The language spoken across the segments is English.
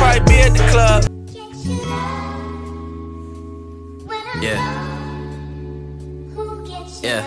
probably be at the club. Yeah. Yeah.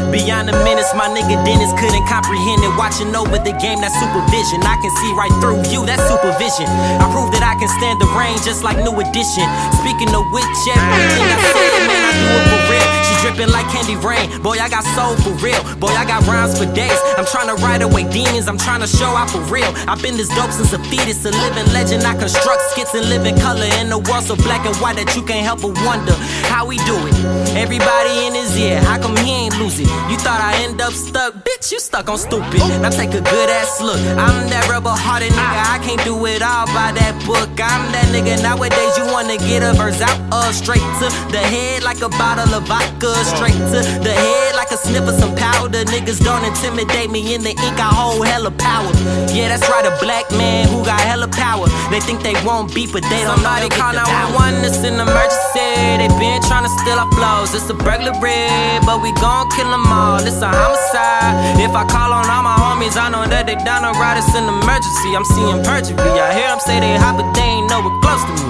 Beyond the minutes, my nigga Dennis couldn't comprehend it. Watching over the game, that supervision. I can see right through you, that supervision. I prove that I can stand the rain just like New Edition. Speaking of which, everything I said, man, I do it for real. She dripping like candy rain. Boy, I got soul for real. Boy, I got rhymes for days. I'm trying to ride away demons, I'm trying to show out for real. I've been this dope since a fetus, a living legend. I construct skits and live in color in a world so black and white that you can't help but wonder how we do it. Everybody in his ear, how come he ain't lose it? You thought I end up stuck, bitch, you stuck on stupid. Now take a good ass look. I'm that rubber-hearted nigga, I can't do it all by that book. I'm that nigga nowadays, you wanna get a verse out straight to the head like a bottle of vodka. Straight to the head like a sniff of some powder. Niggas don't intimidate me, in the ink I hold hella power. Yeah, that's right, a black man who got hella power. They think they won't beat, but they don't know they call 911, it's an emergency. They been trying to steal our flows, it's a burglary, but we gon' kill them all, it's a homicide. If I call on all my homies, I know that they down to ride, it's an emergency. I'm seeing perjury, I hear them say they hot, but they ain't nowhere close to me.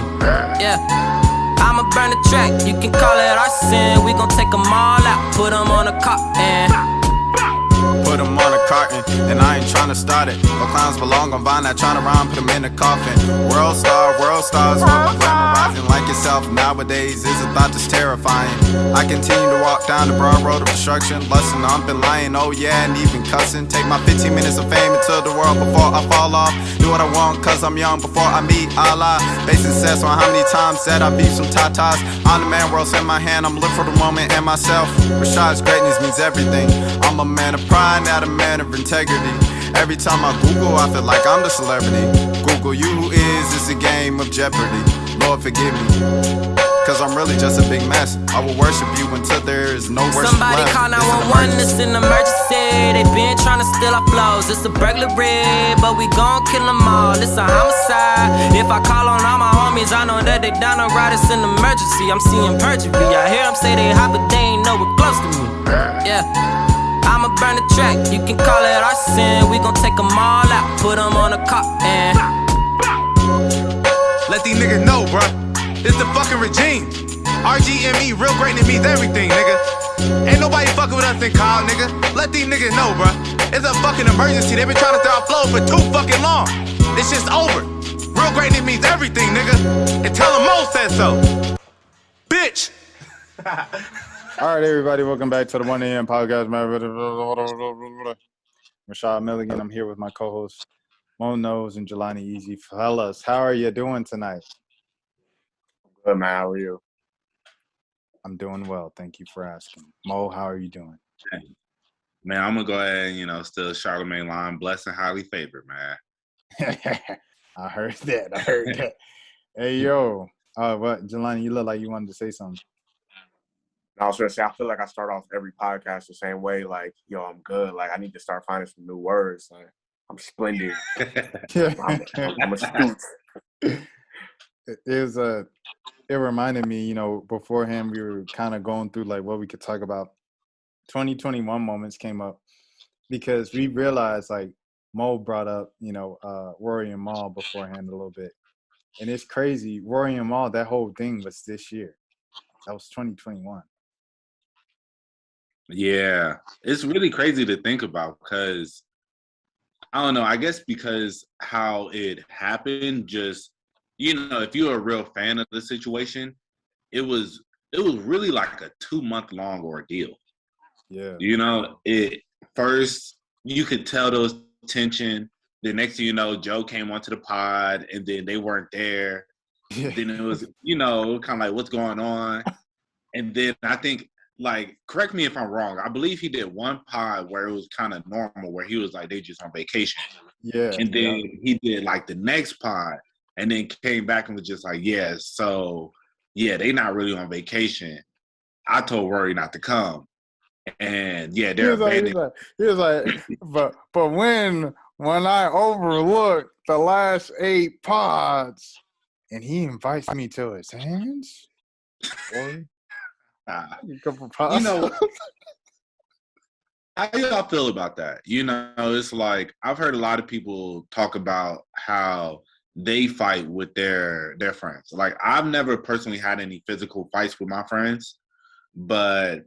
Yeah, I'ma burn the track, you can call it arson. We gon' take them all out, put them on a carton. Put them on a carton, and I ain't tryna start it. But clowns belong on Vine, not tryna rhyme, put them in a coffin. World stars, glamorizing like yourself nowadays is a thought that's terrifying. I continue to walk down the broad road of destruction, lusting, humping, lying, oh yeah, and even cussing. Take my 15 minutes of fame into the world before I fall off. Do what I want, cause I'm young before I meet Allah. Base success on how many times that I beat some tatas. On the man world's in my hand, I'm looking for the moment and myself. Rashad's greatness means everything. I'm a man of pride, not a man of integrity. Every time I Google, I feel like I'm the celebrity. Google you who is, it's a game of jeopardy. Lord forgive me, cause I'm really just a big mess. I will worship you until there is no worship Somebody left. call 911, it's an emergency. They been trying to steal our flows, it's a burglary, but we gon' kill them all, it's a homicide. If I call on all my homies, I know that they down to ride, it's an emergency. I'm seeing perjury, I hear them say they hot, but they ain't nowhere close to me. Yeah, I'ma burn the track, you can call it arson. We gon' take them all out, put them on a carton. Let these niggas know, bruh. It's the fucking regime. RGME, real greatness means everything, nigga. Ain't nobody fucking with us in Kyle, nigga. Let these niggas know, bruh. It's a fucking emergency. They been trying to throw our flow for too fucking long. This shit's over. Real greatness means everything, nigga. And tell them Mo said so. Bitch! All right, everybody, welcome back to the 1 a.m. podcast. Rashad Milligan, I'm here with my co-hosts, Mo Knows and Jelani Easy. Fellas, how are you doing tonight? Good, man. How are you? I'm doing well. Thank you for asking. Mo, how are you doing? Man, I'm gonna go ahead and still Charlemagne line, blessed and highly favored, man. I heard that. Hey, yo. What, Jelani, you look like you wanted to say something. I was gonna say, I feel like I start off every podcast the same way. Like, yo, I'm good. Like, I need to start finding some new words. Like, I'm splendid. I'm astute. It reminded me, beforehand we were kind of going through like what we could talk about. 2021 moments came up because we realized like Mo brought up, Rory and Mal beforehand a little bit. And it's crazy. Rory and Mal, that whole thing was this year. That was 2021. Yeah, it's really crazy to think about because, I don't know, I guess because how it happened, just, if you're a real fan of the situation, it was really like a 2-month-long ordeal. Yeah. It first, you could tell there was tension. The next thing you know, Joe came onto the pod, and then they weren't there. Yeah. Then it was, kind of like, what's going on? And then I think, like, correct me if I'm wrong, I believe he did one pod where it was kind of normal, where he was like, they just on vacation. Yeah. And then he did, like, the next pod, and then came back and was just like, yeah, so, yeah, they not really on vacation. I told Rory not to come. And, yeah, they're abandoning. He was like, but when I overlook the last 8 pods and he invites me to his hands, boy, a couple pods. How y'all feel about that? You know, it's like I've heard a lot of people talk about how they fight with their friends. Like I've never personally had any physical fights with my friends, but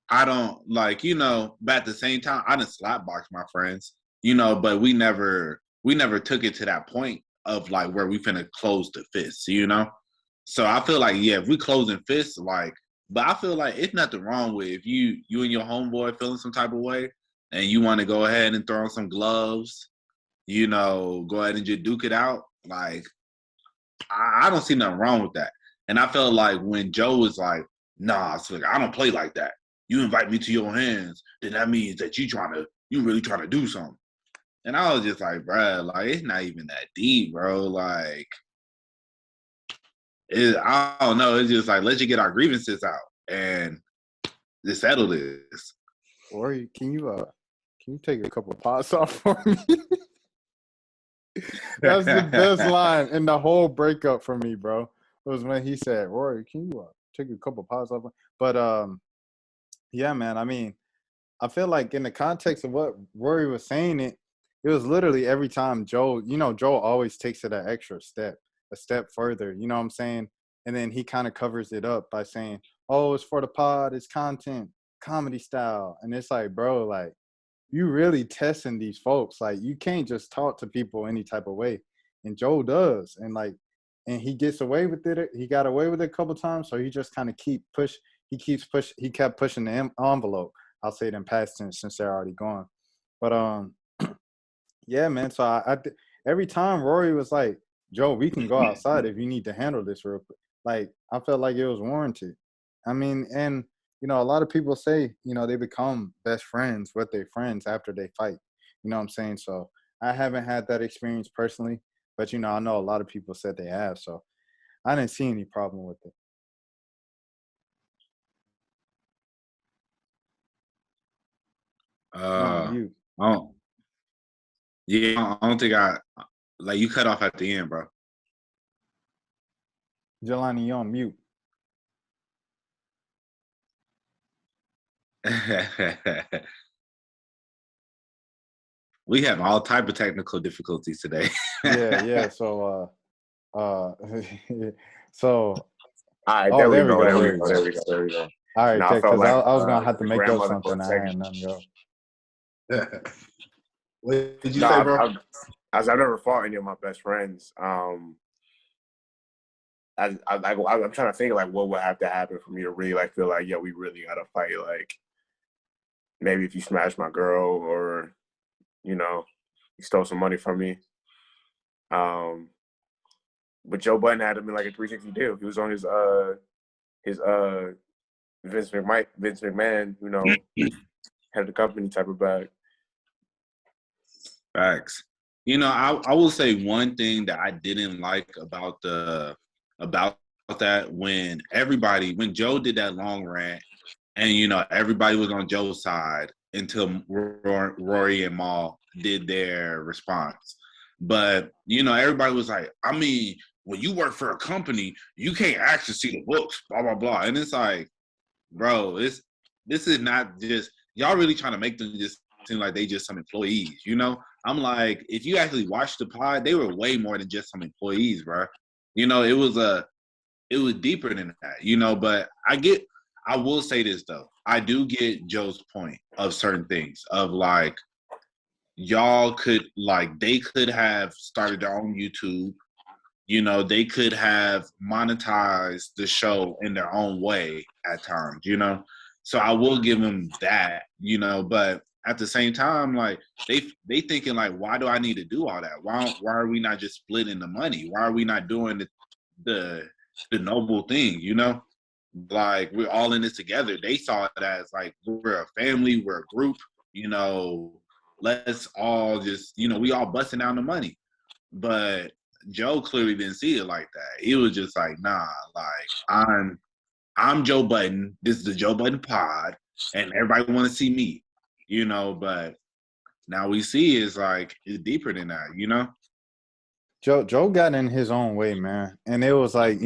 I don't like, but at the same time, I didn't slap box my friends, but we never took it to that point of like where we finna close the fists. So I feel like, yeah, if we closing fists, like, but I feel like it's nothing wrong with if you and your homeboy feeling some type of way and you want to go ahead and throw on some gloves, go ahead and just duke it out. Like, I don't see nothing wrong with that. And I felt like when Joe was like, nah, so like, I don't play like that. You invite me to your hands, then that means that you really trying to do something. And I was just like, bruh, like, it's not even that deep, bro. Like, I don't know. It's just like, let's just get our grievances out and just settle this. Or can you take a couple of pots off for me? That's the best line in the whole breakup for me, bro. Was when he said, "Rory, can you take a couple of pots off?" But yeah, man. I mean, I feel like in the context of what Rory was saying, it was literally every time Joe. Joe always takes it an extra step, a step further. You know what I'm saying? And then he kind of covers it up by saying, "Oh, it's for the pod, it's content, comedy style," and it's like, bro, like, you really testing these folks. Like, you can't just talk to people any type of way. And Joe does. And he gets away with it. He got away with it a couple times. So he just kind of he kept pushing the envelope. I'll say it in past tense since they're already gone. But yeah, man. So every time Rory was like, Joe, we can go outside if you need to handle this real quick. Like, I felt like it was warranted. I mean, and a lot of people say, they become best friends with their friends after they fight. You know what I'm saying? So I haven't had that experience personally, but, I know a lot of people said they have. So I didn't see any problem with it. I don't think like, you cut off at the end, bro. Jelani, you on mute. We have all type of technical difficulties today. Yeah. So, so. All right, there we go. All right, because like, I was gonna have to make up something. I had nothing to go. What did you say, bro? I've never fought any of my best friends. I'm trying to think like what would have to happen for me to really like feel like, yeah, we really gotta fight. Like, maybe if you smash my girl or, you stole some money from me. But Joe Budden had him in like a 360 deal. He was on his Vince McMahon, head of the company type of bag. Facts. I will say one thing that I didn't like about that when Joe did that long rant and everybody was on Joe's side until Rory and Mal did their response. But everybody was like, I mean, when you work for a company, you can't actually see the books, blah blah blah. And it's like, bro, this is not just y'all really trying to make them just seem like they just some employees. I'm like, if you actually watch the pod, they were way more than just some employees, bro. It was deeper than that. But I will say this though, I do get Joe's point of certain things of like, y'all could like, they could have started their own YouTube. They could have monetized the show in their own way at times, So I will give them that, but at the same time, like they thinking like, why do I need to do all that? Why are we not just splitting the money? Why are we not doing the noble thing, Like, we're all in this together. They saw it as like, we're a family, we're a group, let's all just, we all busting down the money. But Joe clearly didn't see it like that. He was just like, nah, like, I'm Joe Budden. This is the Joe Budden pod, and everybody want to see me, But now we see is like, it's deeper than that, Joe got in his own way, man, and it was like,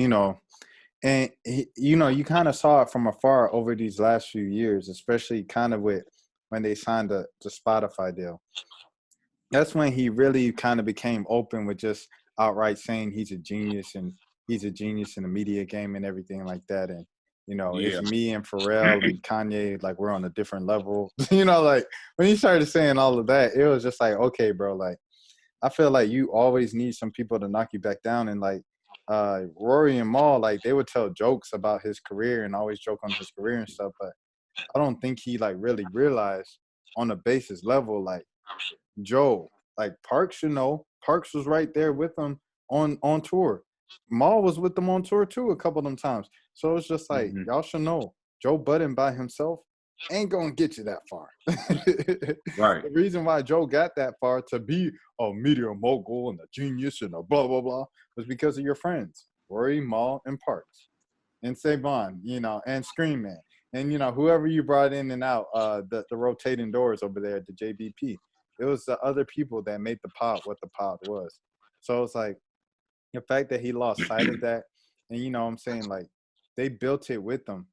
and he, you kind of saw it from afar over these last few years, especially kind of with when they signed the Spotify deal. That's when he really kind of became open with just outright saying he's a genius and he's a genius in the media game and everything like that. And, you know, it's me and Pharrell and Kanye, like we're on a different level. You know, like when he started saying all of that, it was just like, okay, bro, like I feel like you always need some people to knock you back down. And like Rory and Mal, like they would tell jokes about his career and always joke on his career and stuff. But I don't think he like really realized on a basis level, like Joe, like Parks, you know, Parks was right there with him on tour. Mal was with them on tour too a couple of them times. So it's just like, y'all should know, Joe Budden by himself ain't gonna get you that far. Right. The reason why Joe got that far to be a media mogul and a genius and a blah, blah, blah was because of your friends, Rory, Mal, and Parks, and Savon, you know, and Scream Man. And, you know, whoever you brought in and out, the rotating doors over there at the JBP, it was the other people that made the pod what the pod was. So it's like the fact that he lost sight of that, and, you know what I'm saying, like, they built it with them.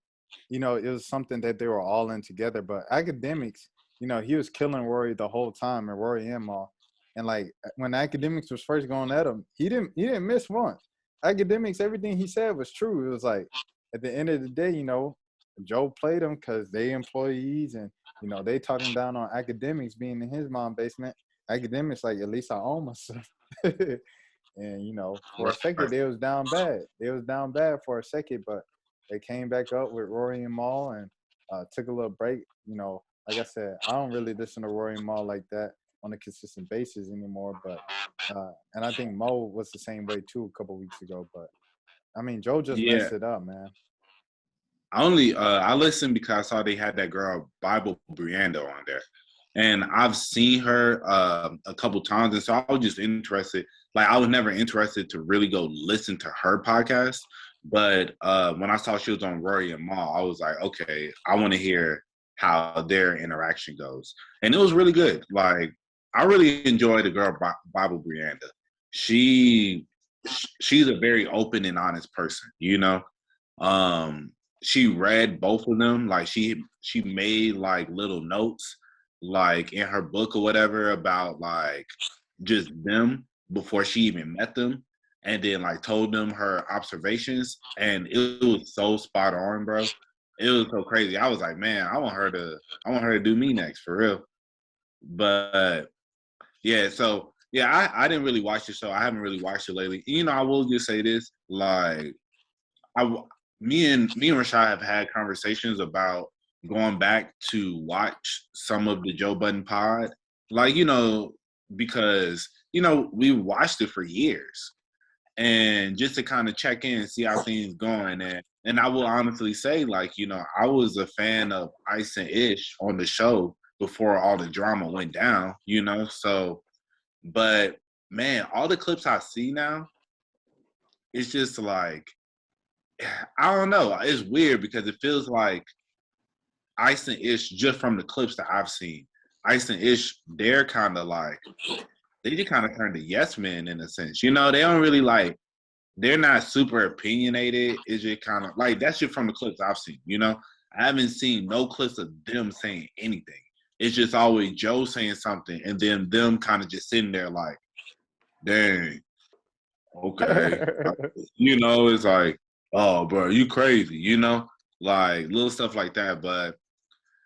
You know, it was something that they were all in together. But Academics, you know, he was killing Rory the whole time, and Rory and Mal. And, like, when Academics was first going at him, he didn't miss once. Academics, everything he said was true. It was like, at the end of the day, you know, Joe played them because they employees and, you know, they talking down on Academics being in his mom's basement. Academics, like, at least I own myself. And, you know, for a second, they was down bad. They was down bad for a second, but they came back up with Rory and Mal and took a little break. You know, like I said, I don't really listen to Rory and Mal like that on a consistent basis anymore. But and I think Mo was the same way, too, a couple weeks ago. But, I mean, Joe just messed it up, man. I listened because I saw they had that girl Bible Briando on there, and I've seen her a couple times, and so I was just interested. Like I was never interested to really go listen to her podcast, but when I saw she was on Rory and Mal, I was like, okay, I want to hear how their interaction goes, and it was really good. Like I really enjoyed the girl Bible Brianda. She's a very open and honest person, you know. She read both of them. Like she made like little notes like in her book or whatever about like just them before she even met them, and then like told them her observations, and it was so spot on, bro. It was so crazy. I was like, man, I want her to do me next for real. But yeah, so yeah, I didn't really watch the show. I haven't really watched it lately. You know, I will just say this, like me and Rashad have had conversations about going back to watch some of the Joe Budden pod. Like, you know, because, you know, we watched it for years. And just to kind of check in and see how things going. And I will honestly say, like, you know, I was a fan of Ice and Ish on the show before all the drama went down, you know. So, but man, all the clips I see now, it's just like, I don't know. It's weird because it feels like Ice and Ish, just from the clips that I've seen, Ice and Ish, they're kind of like, they just kind of turned to yes men in a sense. You know, they don't really like, they're not super opinionated. It's just kind of like, that's just from the clips I've seen, you know? I haven't seen no clips of them saying anything. It's just always Joe saying something and then them kind of just sitting there like, dang, okay. You know, it's like, oh, bro, you crazy, you know? Like, little stuff like that. But,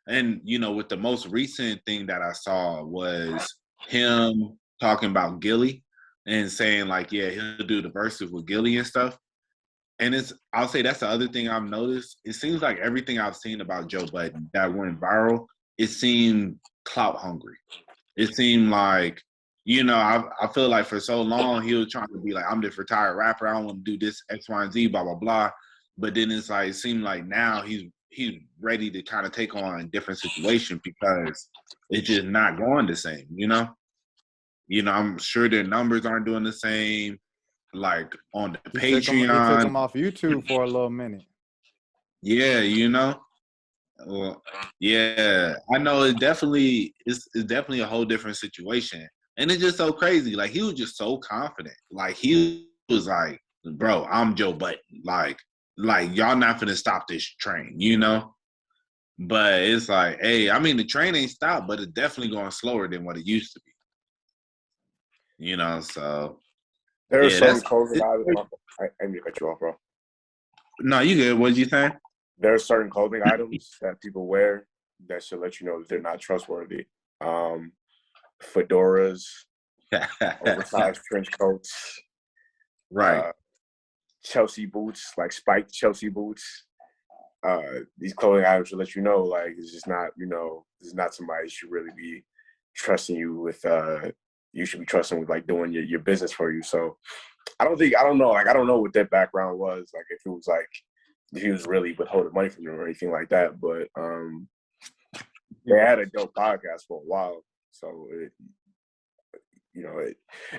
and, you know, with the most recent thing that I saw was him talking about Gilly and saying, like, yeah, he'll do the verses with Gilly and stuff. And I'll say that's the other thing I've noticed. It seems like everything I've seen about Joe Budden that went viral, it seemed clout hungry. It seemed like, you know, I feel like for so long he was trying to be like, I'm this retired rapper. I don't want to do this X, Y, and Z, blah, blah, blah. But then it's like, it seemed like now he's ready to kind of take on a different situation because it's just not going the same, you know? You know, I'm sure their numbers aren't doing the same. Like on the Patreon. He took them off YouTube for a little minute. Yeah, you know? Well, yeah, I know it's definitely a whole different situation. And it's just so crazy. Like, he was just so confident. Like, he was like, bro, I'm Joe Budden. Like y'all not finna stop this train, you know? But it's like, hey, I mean, the train ain't stopped, but it's definitely going slower than what it used to be. You know, so There are yeah, certain that's clothing it, items. I need to cut you off, bro. no, you good. What'd you think? There are certain clothing items that people wear that should let you know that they're not trustworthy. Fedoras, oversized trench coats, Right. Chelsea boots, like spiked Chelsea boots. These clothing items should let you know, like, it's just not, this is not somebody should really be trusting you with. You should be trusting with like doing your business for you. So I don't know what their background was, like if he was really withholding money from them or anything like that. But they had a dope podcast for a while, so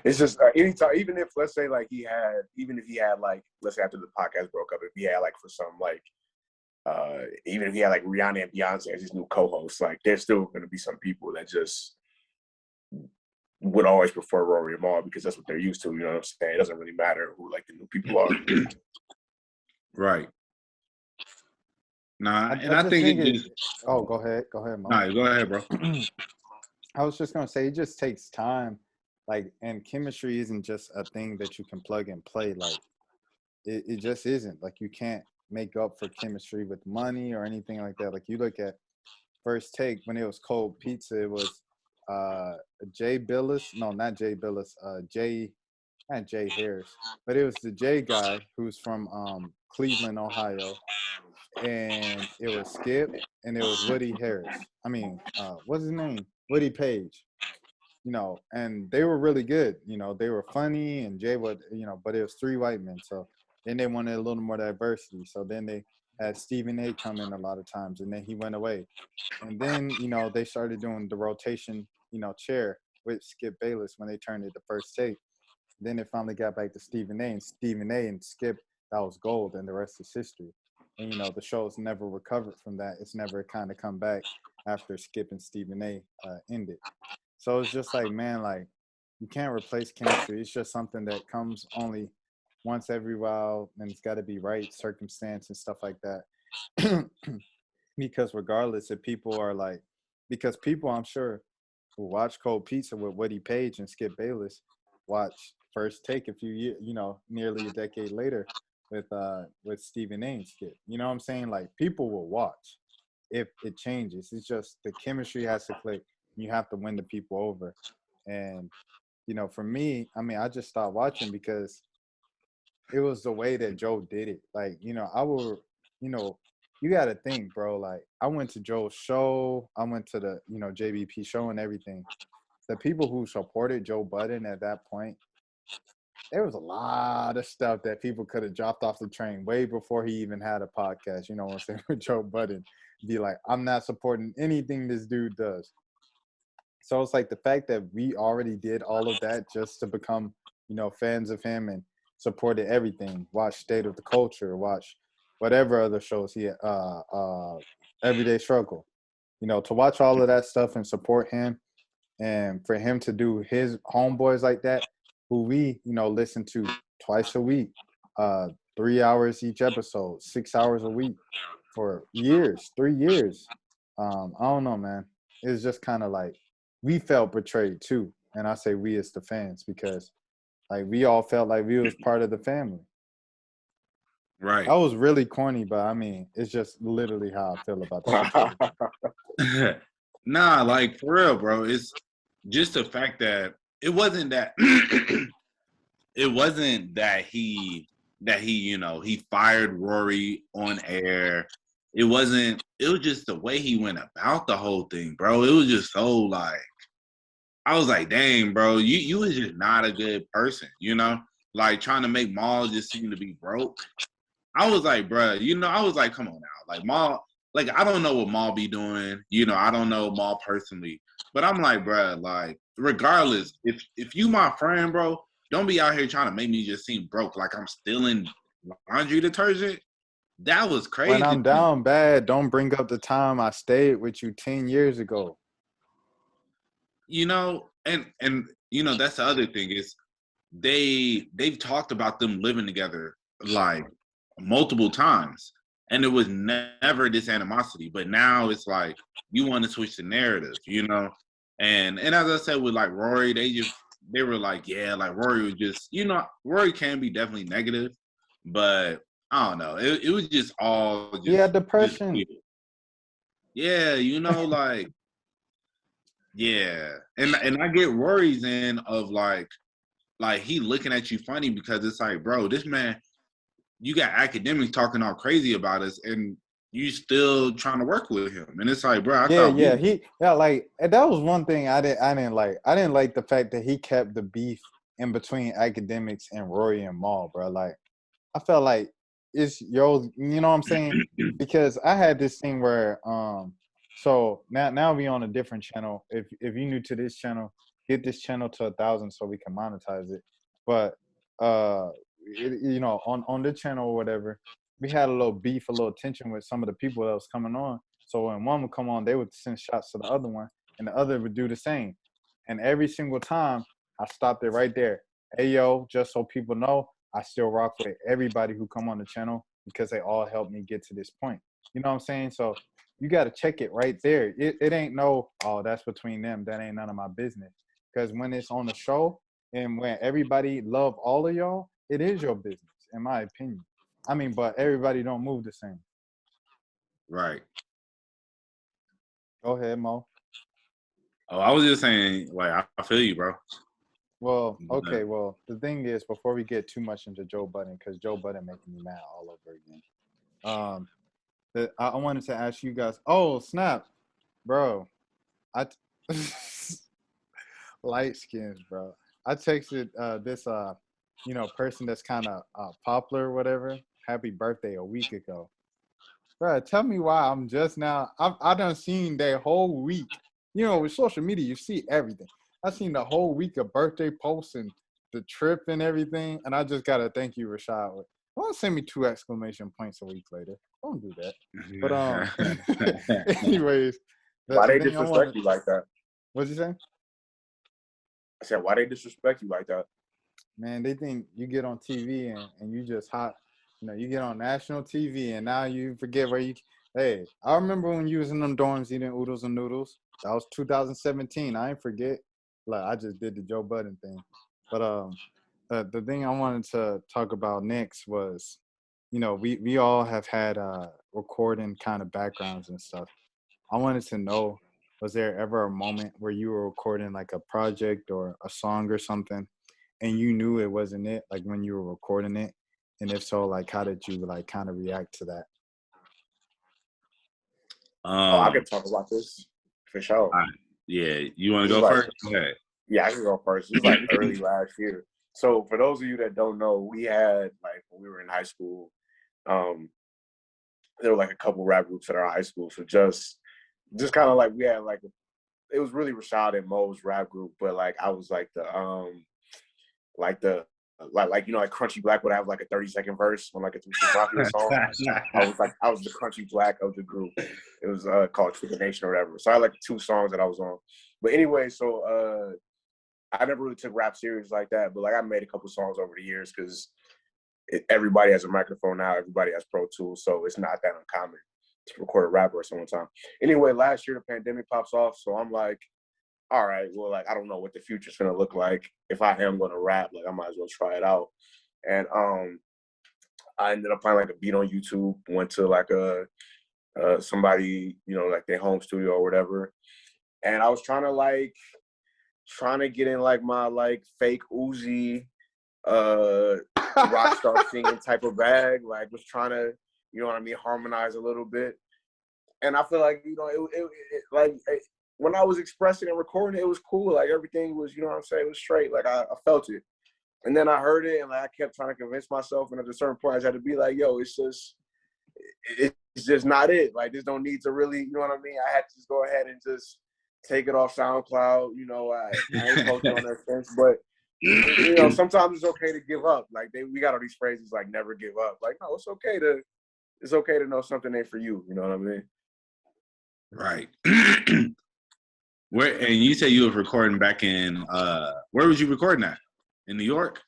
it's just anytime, even if let's say like even if he had like, let's say after the podcast broke up, if he had like for some like even if he had like Rihanna and Beyonce as his new co-hosts, like there's still going to be some people that just would always prefer Rory and Mal because that's what they're used to. You know what I'm saying? It doesn't really matter who like the new people are. Right. Nah, I think it just. Oh, go ahead, Mo. Nah, go ahead, bro. I was just gonna say it just takes time, like, and chemistry isn't just a thing that you can plug and play. Like, it just isn't. Like, you can't make up for chemistry with money or anything like that. Like, you look at First Take when it was Cold Pizza, it was Jay Billis. No, not Jay Billis. Not Jay Harris, but it was the Jay guy who's from Cleveland, Ohio, and it was Skip, and it was Woody Harris. I mean, what's his name? Woody Page. And they were really good. They were funny, and Jay would, but it was three white men. So then they wanted a little more diversity. So then they had Stephen A. come in a lot of times, and then he went away. And then, they started doing the rotation, chair with Skip Bayless when they turned it to First Take. Then it finally got back to Stephen A. and Skip, that was gold, and the rest is history. And, the show's never recovered from that. It's never kind of come back after Skip and Stephen A. Ended. So it's just like, man, like, you can't replace chemistry. It's just something that comes only once every while, and it's got to be right circumstance and stuff like that. Because regardless if people are like, because people, I'm sure, who watch Cold Pizza with Woody Page and Skip Bayless watch First Take a few years, nearly a decade later with Stephen A. and Skip. You know what I'm saying? Like, people will watch if it changes. It's just the chemistry has to click. You have to win the people over. And, for me, I mean, I just stopped watching because it was the way that Joe did it. Like, I will, you got to think, bro. Like, I went to Joe's show. I went to the, JBP show and everything. The people who supported Joe Budden at that point, there was a lot of stuff that people could have dropped off the train way before he even had a podcast. You know what I'm saying? With Joe Budden, be like, I'm not supporting anything this dude does. So it's like the fact that we already did all of that just to become, fans of him and supported everything. Watch State of the Culture, watch whatever other shows he Everyday Struggle. To watch all of that stuff and support him, and for him to do his homeboys like that, who we, listen to twice a week, 3 hours each episode, 6 hours a week for years, 3 years. I don't know, man. It's just kind of like we felt betrayed too. And I say we as the fans because like we all felt like we was part of the family. Right. That was really corny, but I mean, it's just literally how I feel about that. Nah, like for real, bro. It's just the fact that it wasn't that he he fired Rory on air. It was just the way he went about the whole thing, bro. It was just so like, I was like, dang, bro, you was just not a good person, like trying to make Mal just seem to be broke. I was like, bro, I was like, come on now. Like Mal, like, I don't know what Mal be doing. I don't know Mal personally, but I'm like, bro, like, regardless, if you my friend, bro, don't be out here trying to make me just seem broke, like I'm stealing laundry detergent. That was crazy. When I'm down bad, don't bring up the time I stayed with you 10 years ago. And that's the other thing is they've talked about them living together like multiple times. and it was never this animosity. But now it's like you want to switch the narrative, you know. And as I said with like Rory, they were like, yeah, like Rory was just, you know, Rory can be definitely negative, but I don't know. It was just all just, yeah, depression. Yeah, you know, like yeah. And I get Rory's in of like he looking at you funny because it's like, bro, this man, you got academics talking all crazy about us and you still trying to work with him. And it's like, bro, I thought like that was one thing I didn't like. I didn't like the fact that he kept the beef in between academics and Rory and Maul, bro. Like I felt like it's yo, you know what I'm saying? Because I had this thing where so now we on a different channel. If you're new to this channel, get this channel to 1,000 so we can monetize it. But you know, on the channel or whatever, we had a little beef, a little tension with some of the people that was coming on. So when one would come on, they would send shots to the other one, and the other would do the same. And every single time, I stopped it right there. Hey yo, just so people know, I still rock with everybody who come on the channel because they all helped me get to this point. You know what I'm saying? So you got to check it right there. It ain't no, oh, that's between them. That ain't none of my business. Because when it's on the show and when everybody love all of y'all, it is your business, in my opinion. I mean, but everybody don't move the same. Right. Go ahead, Mo. Oh, I was just saying, like, I feel you, bro. Well, okay. Well, the thing is, before we get too much into Joe Budden, because Joe Budden making me mad all over again. I wanted to ask you guys. Oh, snap, bro! Light skins, bro. I texted this you know, person that's kind of popular or whatever. Happy birthday a week ago, bro. Tell me why I'm just now. I done seen their whole week. You know, with social media, you see everything. I seen the whole week of birthday posts and the trip and everything, and I just gotta thank you, Rashad. Don't send me 2 exclamation points a week later. Don't do that. But anyways, why they disrespect you like that? What'd you say? I said, why they disrespect you like that? Man, they think you get on TV and you just hot. You know, you get on national TV and now you forget where you. Hey, I remember when you was in them dorms eating oodles and noodles. That was 2017. I ain't forget. Like I just did the Joe Budden thing. But the thing I wanted to talk about next was, you know, we all have had recording kind of backgrounds and stuff. I wanted to know, was there ever a moment where you were recording like a project or a song or something and you knew it wasn't it, like when you were recording it? And if so, like how did you like kind of react to that? I can talk about this for sure. Yeah, you want to go first? Okay. Yeah, I can go first. It was like early last year. So for those of you that don't know, we had like when we were in high school, there were like a couple rap groups at our high school. So just kind of like we had like it was really Rashad and Mo's rap group, but like I was like the you know, like Crunchy Black would have like a 30-second verse on like a 3 6 Mafia song. I was the Crunchy Black of the group. It was called Trick Nation or whatever. So I had like 2 songs that I was on. But anyway, so I never really took rap serious like that. But like I made a couple songs over the years because everybody has a microphone now. Everybody has Pro Tools, so it's not that uncommon to record a rapper at some time. Anyway, last year the pandemic pops off, so I'm like, all right, well, like, I don't know what the future's gonna look like. If I am gonna rap, like, I might as well try it out. And I ended up finding like a beat on YouTube, went to like somebody, you know, like their home studio or whatever. And I was trying to get in like my like fake Uzi, rock star singing type of bag, like was trying to, you know what I mean, harmonize a little bit. And I feel like, you know, when I was expressing and recording it was cool. Like everything was, you know what I'm saying, it was straight. Like I felt it. And then I heard it and like I kept trying to convince myself. And at a certain point I just had to be like, yo, it's just not it. Like this don't need to really, you know what I mean? I had to just go ahead and just take it off SoundCloud. You know, I ain't posting on that fence, but you know, sometimes it's okay to give up. Like we got all these phrases like never give up. Like, no, it's okay to know something ain't for you. You know what I mean? Right. And you said you were recording back in where was you recording at? In New York?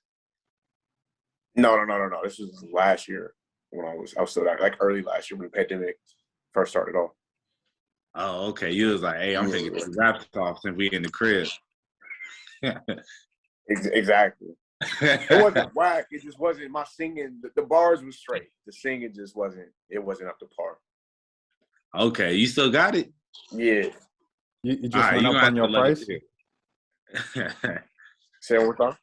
No. This was last year. when I was still like early last year when the pandemic first started off. Oh, okay. You was like, hey, I'm taking the raps off since we in the crib. Exactly. It wasn't whack. It just wasn't my singing. The bars was straight. The singing just wasn't. It wasn't up to par. Okay, you still got it. Yeah. You just went up on your price. Say it one time.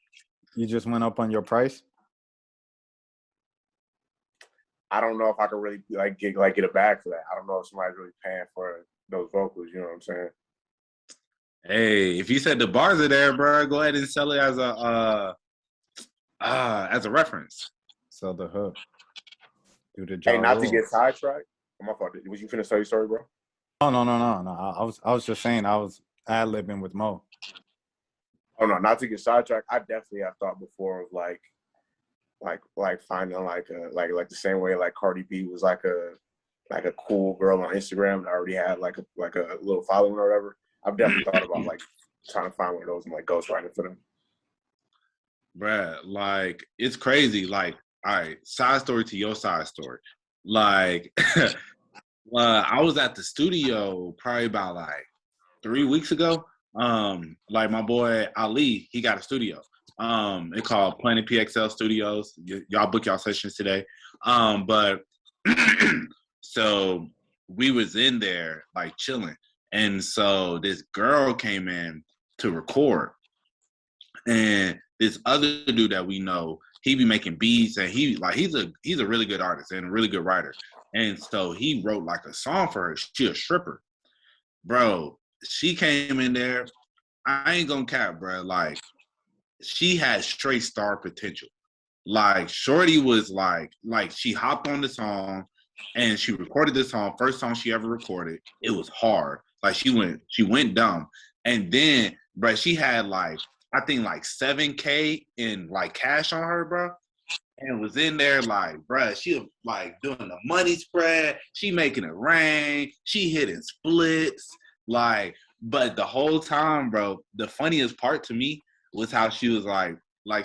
You just went up on your price. I don't know if I could really get a bag for that. I don't know if somebody's really paying for those vocals. You know what I'm saying? Hey, if you said the bars are there, bro, go ahead and sell it as a reference. Sell the hook. Do the job. Hey, not to get sidetracked. My fault. Was you finna tell your story, bro? No. I was just saying I was ad-libbing with Mo. Oh no, not to get sidetracked. I definitely have thought before of like finding like the same way like Cardi B was like a cool girl on Instagram that already had like a little following or whatever. I've definitely thought about like trying to find one of those and like ghostwriting for them. Bruh, like it's crazy. Like, all right, side story to your side story. Like, I was at the studio probably about like 3 weeks ago. Like my boy Ali, he got a studio. It's called Planet PXL Studios. Y'all book y'all sessions today. But so we was in there like chilling. And so this girl came in to record. And this other dude that we know, he be making beats and he's a really good artist and a really good writer. And so he wrote like a song for her. She a stripper. Bro, she came in there. I ain't gonna cap, bro. Like, she had straight star potential. Like, shorty was like she hopped on the song and she recorded the song. First song she ever recorded. It was hard. Like, she went dumb. And then, bro, she had like, I think like 7K in like cash on her, bro. And was in there like, bro, she was like doing the money spread. She making it rain. She hitting splits. Like, but the whole time, bro, the funniest part to me was how she was like,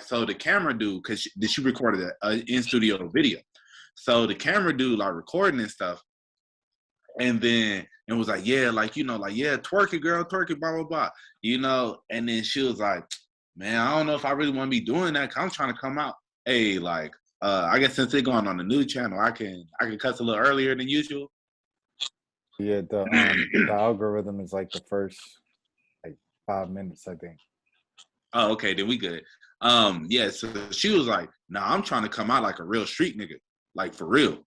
so the camera dude, because she recorded an in-studio video. So the camera dude, like, recording and stuff. And then it was like, yeah, like, you know, like, yeah, twerk it, girl, twerk it, blah, blah, blah. You know, and then she was like, man, I don't know if I really want to be doing that because I'm trying to come out. Hey, like, I guess since they're going on the new channel, I can cuss a little earlier than usual. Yeah, the algorithm is like the first like 5 minutes, I think. Oh, okay, then we good. Yeah, so she was like, nah, I'm trying to come out like a real street nigga. Like, for real.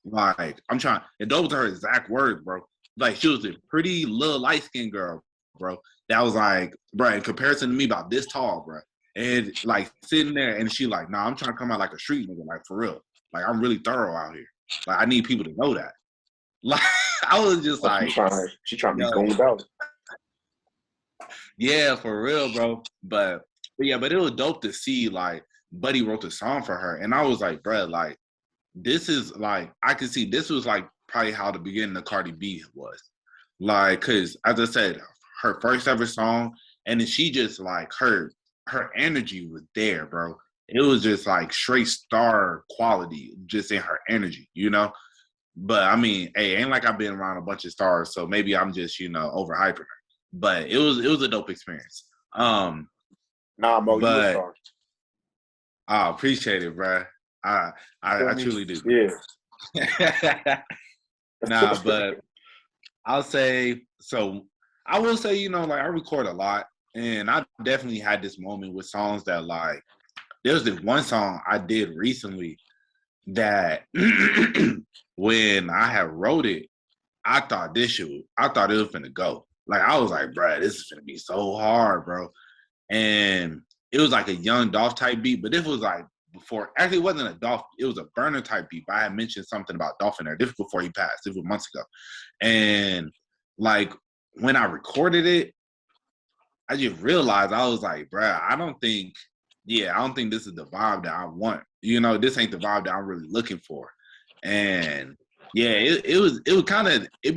Like, I'm trying, and those were her exact words, bro. Like, she was a pretty little light-skinned girl, bro. That was like, bro, in comparison to me, about this tall, bro. And like sitting there, and she like, nah, I'm trying to come out like a street nigga, like, for real. Like, I'm really thorough out here. Like, I need people to know that. Like, I was just like, she trying to be gold out. Yeah, for real, bro. But it was dope to see like Buddy wrote the song for her, and I was like, bro, like, this is like, I could see this was like probably how the beginning of Cardi B was, like, cause as I said, her first ever song, and then she just like her energy was there, bro. It was just like straight star quality, just in her energy, you know. But I mean, hey, ain't like I've been around a bunch of stars, so maybe I'm just, you know, overhyping her. But it was a dope experience. Nah, Mo, you a star. I appreciate it, bro. I truly do. Yeah. Nah, but I'll say so. I will say, you know, like, I record a lot, and I definitely had this moment with songs that, like, there was this one song I did recently that when I had wrote it, I thought it was finna go. Like, I was like, bro, this is finna be so hard, bro. And it was like a Young Dolph type beat, but this was like before, actually it wasn't a Dolph, it was a Burner type beat, but I had mentioned something about Dolph in there. This was before he passed. This was months ago. And like, when I recorded it, I just realized, I was like, bro, I don't think this is the vibe that I want. You know, this ain't the vibe that I'm really looking for. And yeah, it was kind of, it'd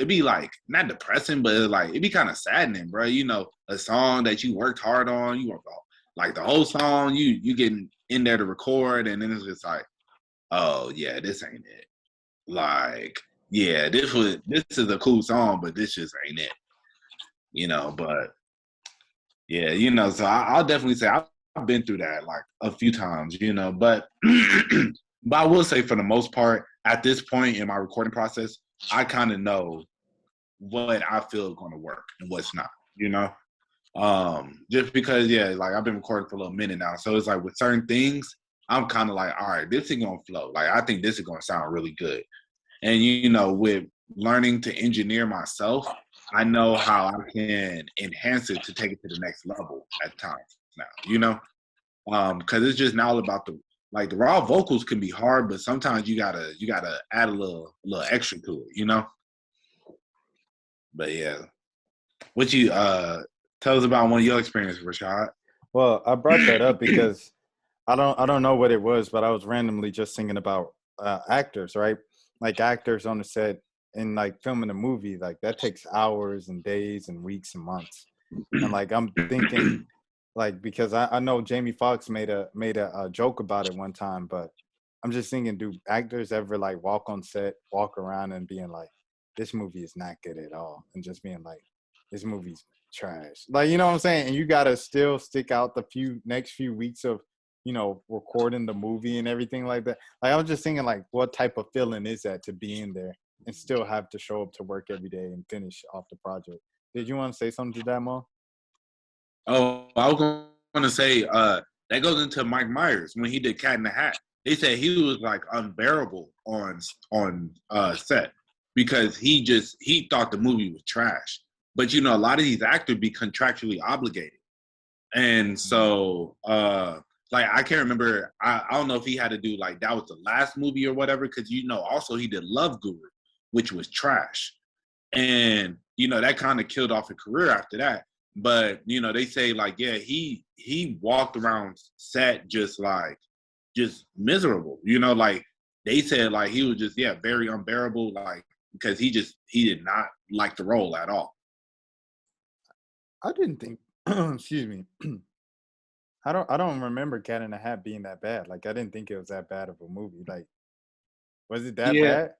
be like, not depressing, but it'd be kind of saddening, bro. You know, a song that you worked hard on, you worked like the whole song, you getting in there to record, and then it's just like, oh yeah, this ain't it. Like, yeah, this is a cool song, but this just ain't it. But yeah, so I'll definitely say I've been through that like a few times, but but I will say for the most part, at this point in my recording process, I kind of know what I feel is going to work and what's not, just because, yeah, like I've been recording for a little minute now. So it's like with certain things, I'm kind of like, all right, this is going to flow. Like, I think this is going to sound really good. And, with learning to engineer myself, I know how I can enhance it to take it to the next level at times now, because it's just now about the raw vocals can be hard, but sometimes you gotta add a little extra to it, But yeah, what you tell us about one of your experiences, Rashad? Well, I brought that up because I don't know what it was, but I was randomly just thinking about actors, right? Like actors on the set and like filming a movie, like that takes hours and days and weeks and months. And like I'm thinking, like because I know Jamie Foxx made a joke about it one time, but I'm just thinking, do actors ever like walk on set, walk around and being like, this movie is not good at all, and just being like, this movie's trash, like, you know what I'm saying? And you gotta still stick out the next few weeks of recording the movie and everything like that. Like I was just thinking, like, what type of feeling is that to be in there and still have to show up to work every day and finish off the project? Did you want to say something to that, Mo? Oh, I was going to say that goes into Mike Myers when he did Cat in the Hat. They said he was like unbearable on set because he thought the movie was trash. But a lot of these actors be contractually obligated, and so like I can't remember. I don't know if he had to do like that was the last movie or whatever, because also he did Love Guru, which was trash, and that kind of killed off his career after that. But they say like, yeah, he walked around set just miserable. Like they said like he was just very unbearable, like because he did not like the role at all. I didn't think excuse me. I don't remember Cat in the Hat being that bad. Like I didn't think it was that bad of a movie. Like, was it that bad?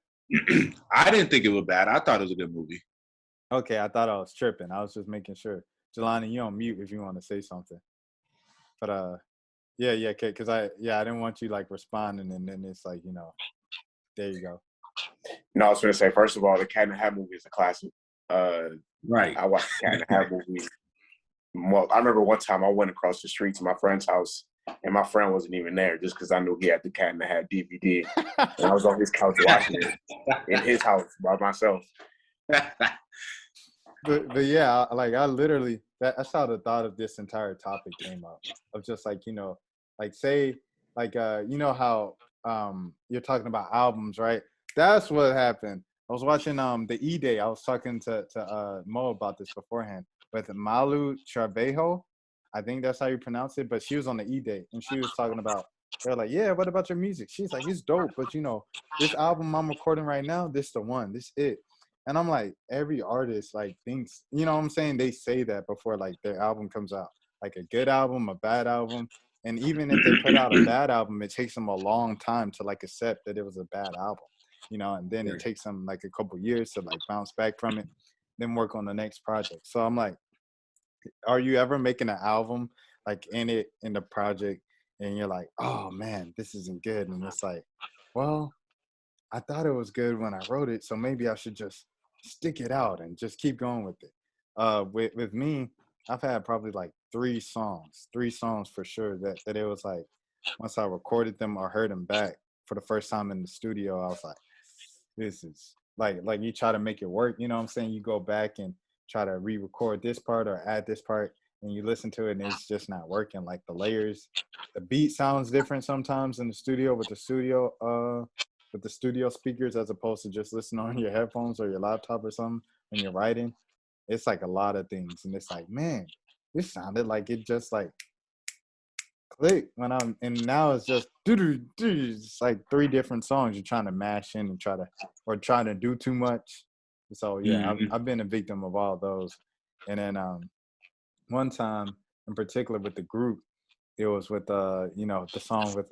I didn't think it was bad. I thought it was a good movie. Okay, I thought I was tripping. I was just making sure. Jelani, you on mute if you want to say something. But yeah, okay, because I didn't want you like responding and then it's like, there you go. No, I was gonna say, first of all, the Cat in the Hat movie is a classic. Right. I watched the Cat in the Hat movie. Well, I remember one time I went across the street to my friend's house and my friend wasn't even there just because I knew he had the Cat in the Hat DVD. And I was on his couch watching it in his house by myself. But yeah, like I literally, that's how the thought of this entire topic came up. Of just like, like say, like, how you're talking about albums, right? That's what happened. I was watching the E-Day. I was talking to Mo about this beforehand with Malu Travejo. I think that's how you pronounce it. But she was on the E-Day and she was talking about, they're like, yeah, what about your music? She's like, it's dope, but this album I'm recording right now, this the one, this it. And I'm like, every artist like thinks, you know what I'm saying? They say that before like their album comes out, like a good album, a bad album. And even if they put out a bad album, it takes them a long time to like accept that it was a bad album, and then it takes them like a couple years to like bounce back from it, then work on the next project. So I'm like, are you ever making an album like in the project and you're like, oh man, this isn't good? And it's like, well, I thought it was good when I wrote it, so maybe I should just stick it out and just keep going with it. With me, I've had probably like three songs for sure that it was like, once I recorded them or heard them back for the first time in the studio, I was like, this is like you try to make it work, you know what I'm saying? You go back and try to re-record this part or add this part and you listen to it and it's just not working. Like the layers, the beat sounds different sometimes in the studio with the studio speakers as opposed to just listening on your headphones or your laptop or something when you're writing. It's like a lot of things. And it's like, man, this sounded like it just like click and now it's just it's like three different songs you're trying to mash in and try to do too much. So yeah, I've been a victim of all those. And then one time in particular with the group, it was with the song with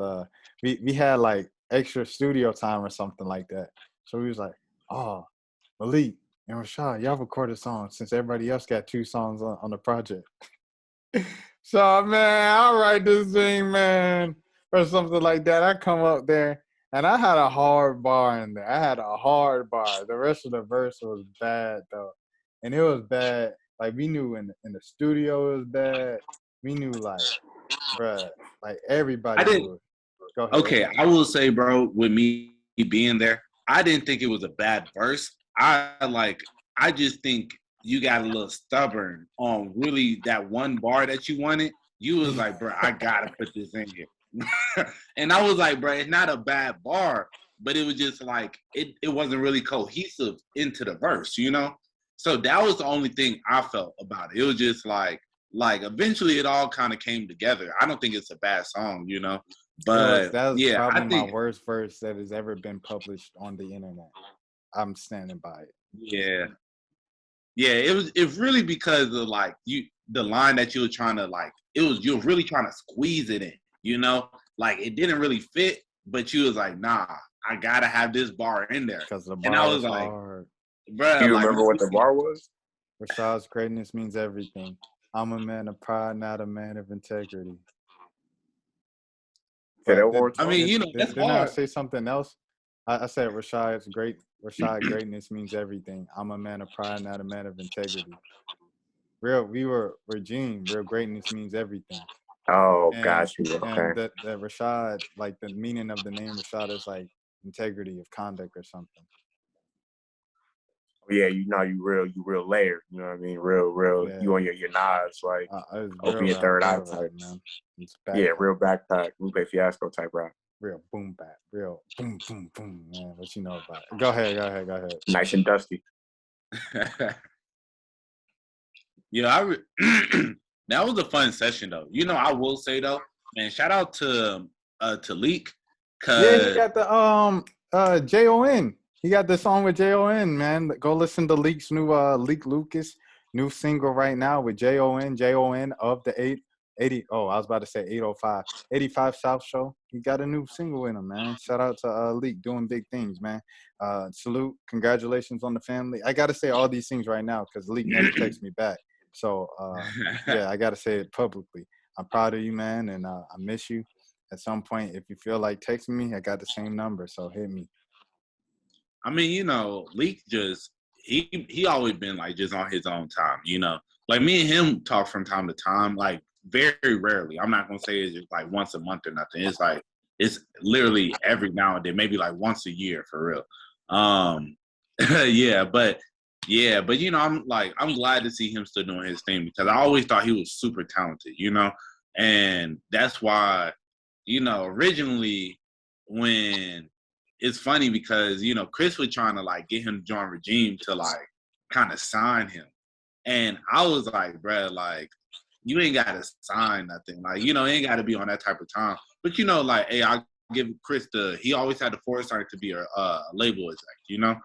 we had like extra studio time or something like that. So we was like, oh, Malik and Rashad, y'all recorded songs since everybody else got 2 songs on the project. So, man, I'll write this thing, man, or something like that. I come up there, and I had a hard bar in there. I had a hard bar. The rest of the verse was bad, though. And it was bad. Like, we knew in the studio it was bad. We knew, like, bruh, like, everybody knew it. Go ahead. Okay, I will say, bro, with me being there, I didn't think it was a bad verse. I just think you got a little stubborn on really that one bar that you wanted. You was like, bro, I gotta put this in here. And I was like, bro, it's not a bad bar, but it was just like it wasn't really cohesive into the verse, you know? So that was the only thing I felt about it. It was just like eventually it all kind of came together. I don't think it's a bad song, you know? But that was yeah, probably I think my worst verse that has ever been published on the internet. I'm standing by it. yeah. Yeah, it really because of like the line that you were trying to like you were really trying to squeeze it in, you know? Like it didn't really fit, but you was like, nah, I gotta have this bar in there. Because the bar And I was like, hard. bruh, Do you like, remember what the bar was? Rashad's greatness means everything. I'm a man of pride, not a man of integrity. Say that But one more I time. mean, you know, that's didn't I hard. say something else? I said Rashad greatness means everything. I'm a man of pride, not a man of integrity. Regime. Real greatness means everything. Oh, And, got you. Okay. and that Rashad, like the meaning of the name Rashad is like integrity of conduct or something. Yeah, you real layered. You know what I mean? Real. Yeah. You on your nods, like open your rap, third eye real rap, type. man. It's Yeah, backpack. real backpack, Lupe Fiasco type rap. Real boom bap, real boom boom boom, man. What you know about it? Go ahead. Nice and dusty. Yeah, that was a fun session though. You know, I will say though, man, shout out to Leak. Yeah, he got the JON. He got the song with JON, man. Go listen to Leak's new Leak Lucas new single right now with JON of the 80. Oh, I was about to say 805. 85 South Show. He got a new single in him, man. Shout out to Leak doing big things, man. Salute. Congratulations on the family. I gotta say all these things right now because Leak never texts me back. So yeah, I gotta say it publicly. I'm proud of you, man, and I miss you. At some point, if you feel like texting me, I got the same number, so hit me. I mean, you know, Leak just he always been like just on his own time, you know. Like me and him talk from time to time, like very rarely. I'm not gonna say it's just like once a month or nothing. It's like it's literally every now and then, maybe like once a year for real. But you know, I'm glad to see him still doing his thing because I always thought he was super talented, you know, and that's why, you know, originally when it's funny because, you know, Chris was trying to like get him to join Regime to like kind of sign him. And I was like, bro, like, you ain't got to sign nothing. Like, you know, ain't got to be on that type of time. But, you know, like, hey, I give Chris he always had the foresight to be a label exec, you know?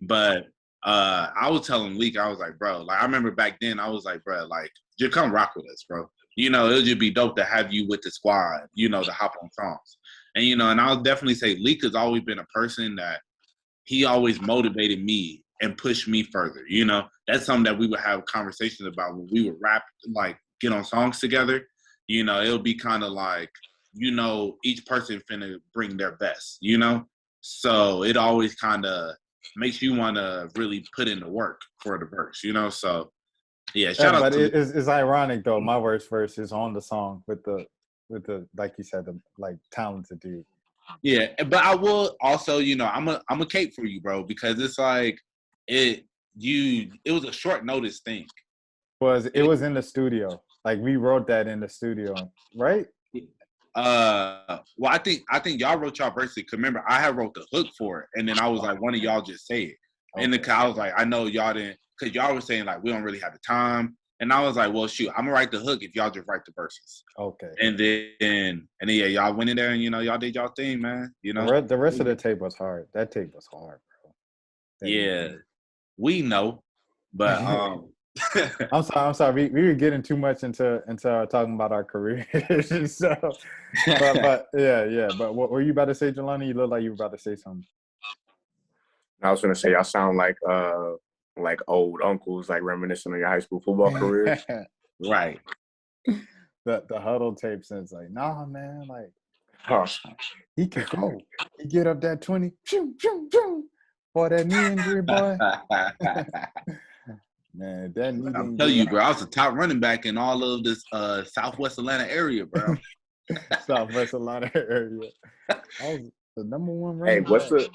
But I was telling Leak, I was like, bro, like, I remember back then, I was like, bro, like, just come rock with us, bro. You know, it'll just be dope to have you with the squad, you know, to hop on songs. And, you know, and I'll definitely say Leak has always been a person that he always motivated me and pushed me further. You know, that's something that we would have conversations about when we would rap, like get on songs together. You know, it'll be kind of like, you know, each person finna bring their best, you know? So it always kind of makes you want to really put in the work for the verse, you know? So, yeah, shout out to it's ironic, though. My worst verse is on the song with the like you said, the like talented dude. Yeah, but I will also, you know, I'm a cape for you, bro, because it's like it was a short notice thing. It was in the studio. Like we wrote that in the studio, right? Well, I think y'all wrote y'all verses. Cause remember, I had wrote the hook for it, and then I was like, one of y'all just say it, and then I was like, I know y'all didn't, cause y'all were saying like we don't really have the time. And I was like, well, shoot, I'm gonna write the hook if y'all just write the verses. Okay. And then yeah, y'all went in there and, you know, y'all did y'all thing, man. You know, the rest of the tape was hard. That tape was hard, bro. Yeah, we know, but I'm sorry. We were getting too much into talking about our careers. So, but yeah. But what were you about to say, Jelani? You look like you were about to say something. I was gonna say y'all sound like old uncles, like reminiscing on your high school football careers. Right. The huddle tapes, and it's like, nah, man, like Huh. he could go. He get up that 20, boy, that knee injury, boy. Man, that knee. I'm telling you, bro, I was the top running back in all of this Southwest Atlanta area, bro. Southwest Atlanta area. I was the number one Hey, running back.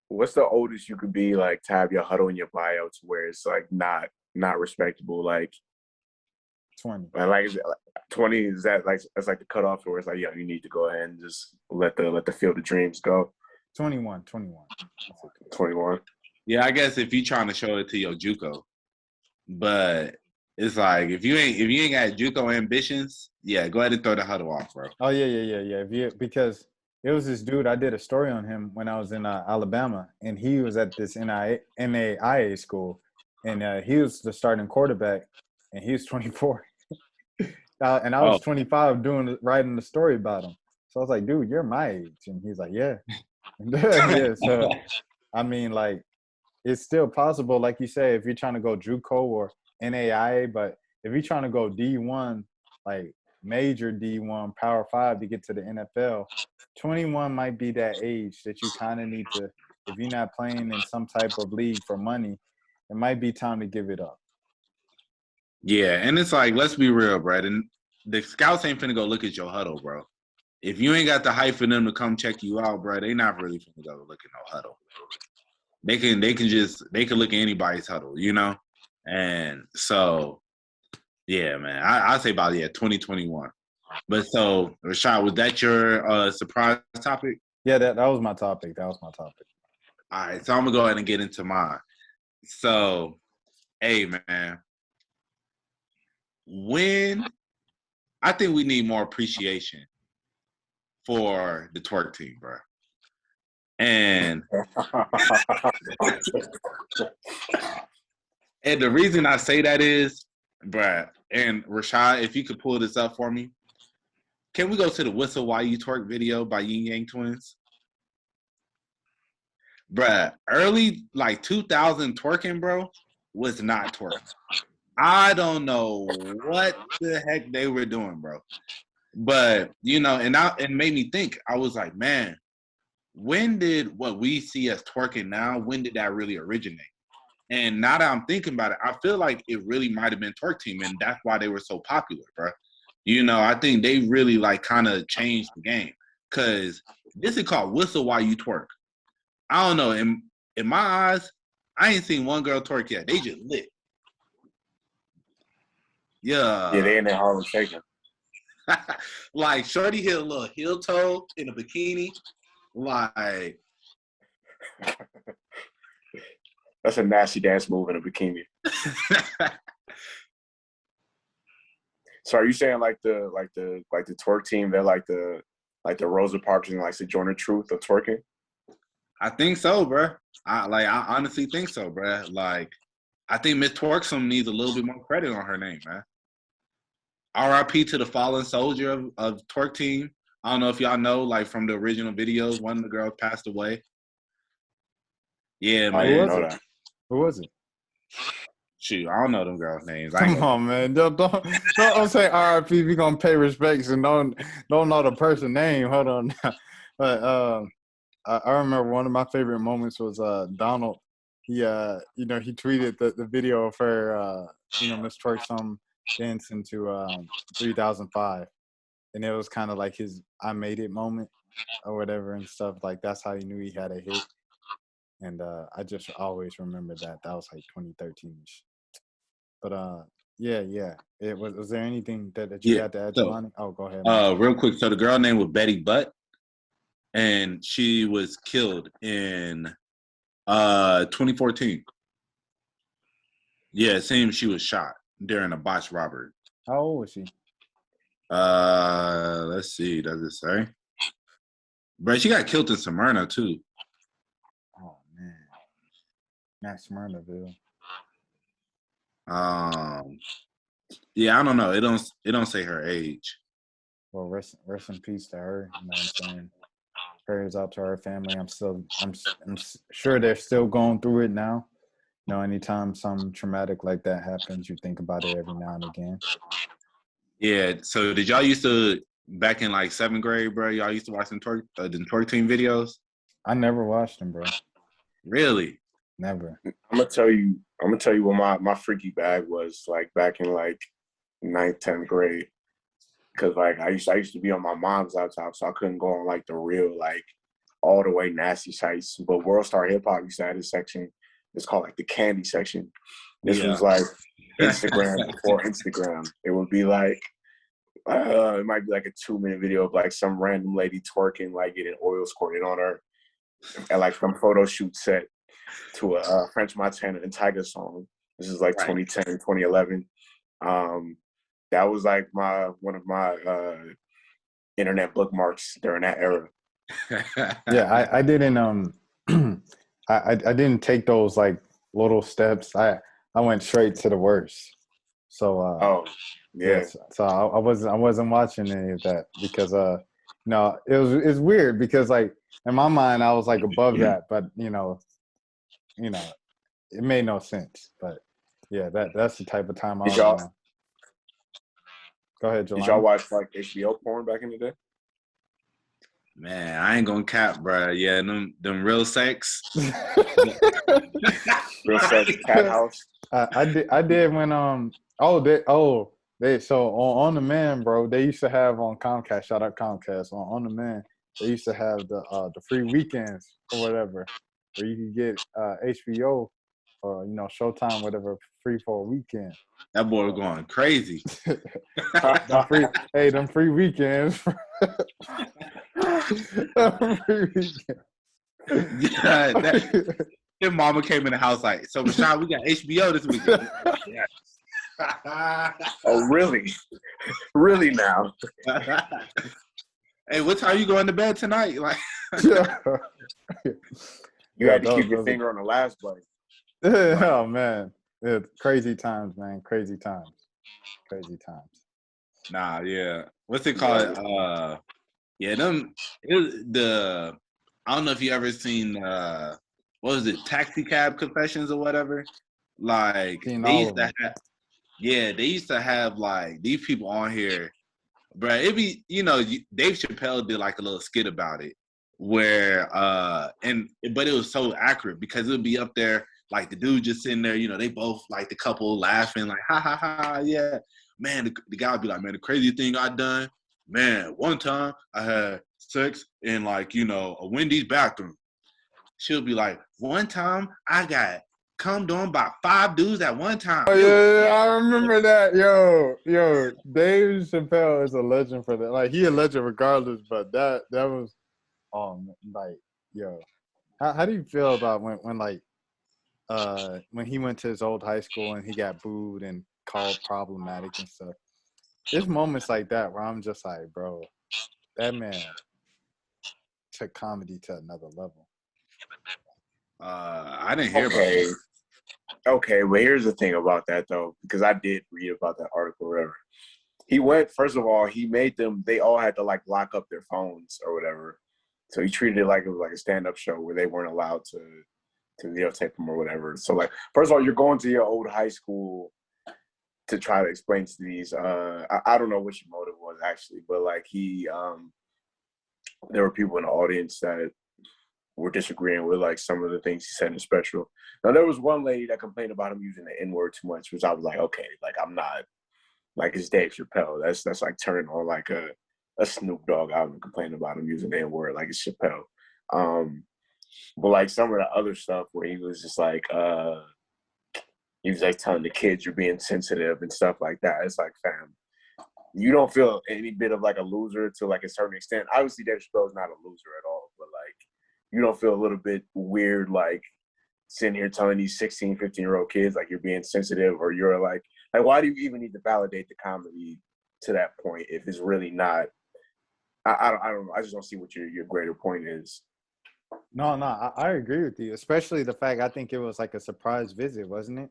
what's the oldest you could be, like, to have your huddle in your bio to where it's like not respectable, like 20. like is it, like 20? Is that like that's like the cutoff where it's like, yeah, you need to go ahead and just let the field of dreams go? 21. 21. Yeah, I guess if you trying to show it to your JUCO, but it's like if you ain't got JUCO ambitions, yeah, go ahead and throw the huddle off, bro. Oh yeah. Because it was this dude. I did a story on him when I was in Alabama, and he was at this NAIA school, and he was the starting quarterback, and he was 24, and I was 25 writing the story about him. So I was like, dude, you're my age, and he's like, yeah, yeah. So I mean, like, it's still possible, like you say, if you're trying to go JUCO or NAIA, but if you're trying to go D1, like major D1, Power 5 to get to the NFL, 21 might be that age that you kind of need to, if you're not playing in some type of league for money, it might be time to give it up. Yeah, and it's like, let's be real, Brad. And the scouts ain't finna go look at your huddle, bro. If you ain't got the hype for them to come check you out, bro, they not really finna go look at no huddle. They can look at anybody's huddle, you know? And so, yeah, man, I say about 2021. But so, Rashad, was that your surprise topic? Yeah, that was my topic. All right, so I'm gonna go ahead and get into mine. So, hey, man, I think we need more appreciation for the twerk team, bro. And and the reason I say that is, bruh, and Rashad, if you could pull this up for me, can we go to the Whistle While You Twerk video by Yin Yang Twins? Bruh, early, like 2000 twerking, bro, was not twerk. I don't know what the heck they were doing, bro. But, you know, and it made me think. I was like, man, when did what we see as twerking now, when did that really originate? And now that I'm thinking about it, I feel like it really might have been Twerk Team, and that's why they were so popular, bro. You know, I think they really, like, kind of changed the game. Because this is called Whistle While You Twerk. I don't know. In my eyes, I ain't seen one girl twerk yet. They just lit. Yeah. Yeah, they in that Harlem shaking. Like, shorty hit a little heel toe in a bikini. Like, that's a nasty dance move in a bikini. So are you saying like the twerk team, they're like the Rosa Parks and like Sojourner Truth of twerking? I think so, bro. I honestly think so, bro. Like, I think Miss Twerksome needs a little bit more credit on her name, man. R.I.P. to the fallen soldier of Twerk Team. I don't know if y'all know, like, from the original videos, one of the girls passed away. Yeah, man. Who was it? Shoot, I don't know them girls' names. Come on, man. Don't say R.I.P. We gonna pay respects and don't know the person's name. Hold on. But I remember one of my favorite moments was Donald. He he tweeted the video of her Miss Twerksome dancing to 3005, and it was kind of like his I made it moment or whatever and stuff. Like, that's how he knew he had a hit. And I just always remember that was like 2013ish. But yeah. It was there anything that you had to add, Jelani? Oh, go ahead. Real quick. So the girl name was Betty Butt, and she was killed in 2014. Yeah, it seems she was shot during a botched robbery. How old was she? Let's see. Does it say? But she got killed in Smyrna too. Oh man, not Smyrnaville. Yeah, I don't know. It don't say her age. Well, rest in peace to her. You know what I'm saying? Prayers out to her family. I'm sure they're still going through it now. You know, anytime something traumatic like that happens, you think about it every now and again. Yeah. So did y'all used to back in like 7th grade, bro? Y'all used to watch the twerk team videos? I never watched them, bro. Really? Never. I'm gonna tell you what my freaky bag was like back in like 9th, 10th grade. Cause like I used to be on my mom's laptop, so I couldn't go on like the real like all the way nasty sites. But World Star Hip Hop used to have this section. It's called like the candy section. This was like Instagram before Instagram. It would be like it might be like a 2-minute video of like some random lady twerking, like getting oil squirted on her, and like some photo shoot set to a French Montana and Tyga song. This is like 2010, 2011. That was like one of my internet bookmarks during that era. Yeah, I didn't I didn't take those like little steps. I went straight to the worst. So so I wasn't watching any of that because no, it's weird because like in my mind I was like above that, but you know it made no sense. But yeah, that's the type of time I was on. Go ahead, Jelani. Did y'all watch like HBO porn back in the day? Man, I ain't gonna cap, bro. Yeah, them real sex. Real sex, Cat House. I did when so on the man, bro, they used to have on Comcast, shout out Comcast, on the man, they used to have the free weekends or whatever, where you could get HBO or Showtime, whatever, free for a weekend. That boy was going crazy. Them free weekends. Yeah, his mama came in the house like, so Rashad, we got HBO this weekend. Oh, really? Really now? Hey, what time you going to bed tonight? Like, you had to keep your finger on the last button. Oh man, crazy times, man. Crazy times. Nah, yeah. What's it called? I don't know if you ever seen what was it, Taxi Cab Confessions or whatever. Like they used to have like these people on here, bro. It'd be Dave Chappelle did like a little skit about it where but it was so accurate because it would be up there like the dude just sitting there, they both like the couple laughing like ha ha ha, yeah, man. The guy would be like, man, the crazy thing I done, man, one time I had sex in like a Wendy's bathroom. She'll be like, one time I got cummed on by 5 dudes at one time. Oh, yeah, I remember that. Yo, Dave Chappelle is a legend for that. Like he a legend regardless, but that was like, yo. How do you feel about when he went to his old high school and he got booed and called problematic and stuff? There's moments like that where I'm just like, bro, that man took comedy to another level. I didn't hear about it. Okay, well, here's the thing about that, though, because I did read about that article or whatever. First of all, he made them, they all had to, like, lock up their phones or whatever. So he treated it like it was like a stand-up show where they weren't allowed to videotape them or whatever. So, like, first of all, you're going to your old high school to try to explain to these, I don't know what your motive was, actually, but, like, there were people in the audience that were disagreeing with like some of the things he said in the special. Now there was one lady that complained about him using the N-word too much, which I was like, okay, like I'm not like it's Dave Chappelle. That's like turning on like a Snoop Dogg album complaining about him using the N-word like it's Chappelle. But like some of the other stuff where he was just like he was like telling the kids you're being sensitive and stuff like that. It's like, fam, you don't feel any bit of like a loser to like a certain extent. Obviously Dave Chappelle's not a loser at all, but like you don't feel a little bit weird, like sitting here telling these 16, 15-year-old kids like you're being sensitive or you're like why do you even need to validate the comedy to that point if it's really not? I don't know. I just don't see what your greater point is. No, I agree with you, especially the fact I think it was like a surprise visit, wasn't it?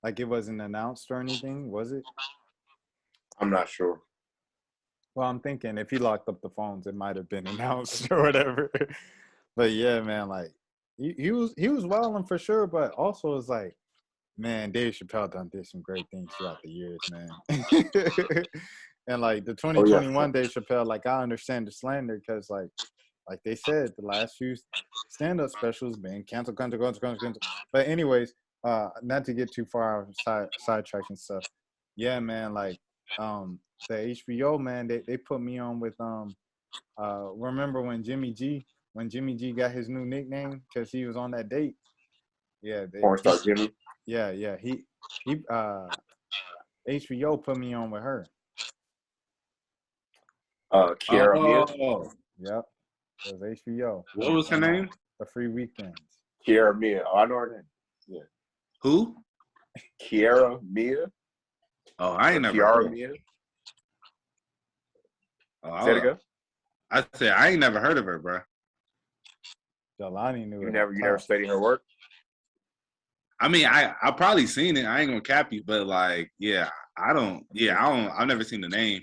Like it wasn't announced or anything, was it? I'm not sure. Well, I'm thinking if he locked up the phones, it might have been announced or whatever. But yeah, man, like he was wilding for sure, but also it's like, man, Dave Chappelle did some great things throughout the years, man. And like the 2021 Dave Chappelle, like I understand the slander because like they said, the last few stand-up specials been canceled. But anyways, not to get too far sidetrack and stuff. Yeah, man, like the HBO, man, they put me on with remember when Jimmy G got his new nickname because he was on that date. Yeah, Porn star Jimmy. Yeah, he HBO put me on with her. Kiara Mia. Yep, it was HBO. What was her name? The Free Weekends. Kiara Mia. Oh, I know her name. Yeah. Who? Kiara Mia. Oh, I ain't never Kiara heard. Mia. Oh, Say it again. I said I ain't never heard of her, bro. Jelani knew You it. never studied her work? I mean, I probably seen it. I ain't gonna cap you, but like, yeah, I've never seen the name.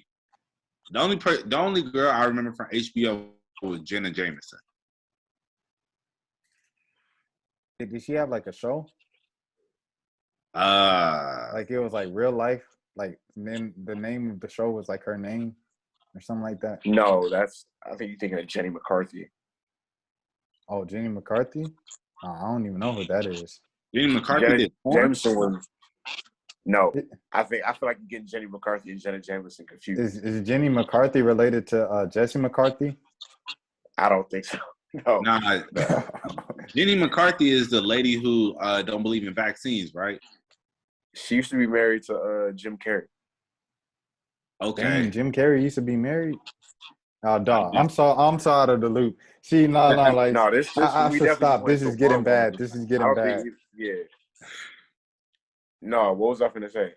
The only girl I remember from HBO was Jenna Jameson. Did she have like a show? Like it was like real life, like then the name of the show was like her name or something like that. No, I think you're thinking of Jenny McCarthy. Oh, Jenny McCarthy? Oh, I don't even know who that is. Jenny McCarthy did porn? Jameson was. No, I feel like you're getting Jenny McCarthy and Jenna Jameson confused. Is Jenny McCarthy related to Jesse McCarthy? I don't think so. No. Nah, Jenny McCarthy is the lady who don't believe in vaccines, right? She used to be married to Jim Carrey. Okay. Dang, Jim Carrey used to be married. Oh, dog. I'm so out of the loop. See, no, like no, this I we should stop. went This is to getting one bad. moment. This is getting bad. Yeah. No, what was I gonna say?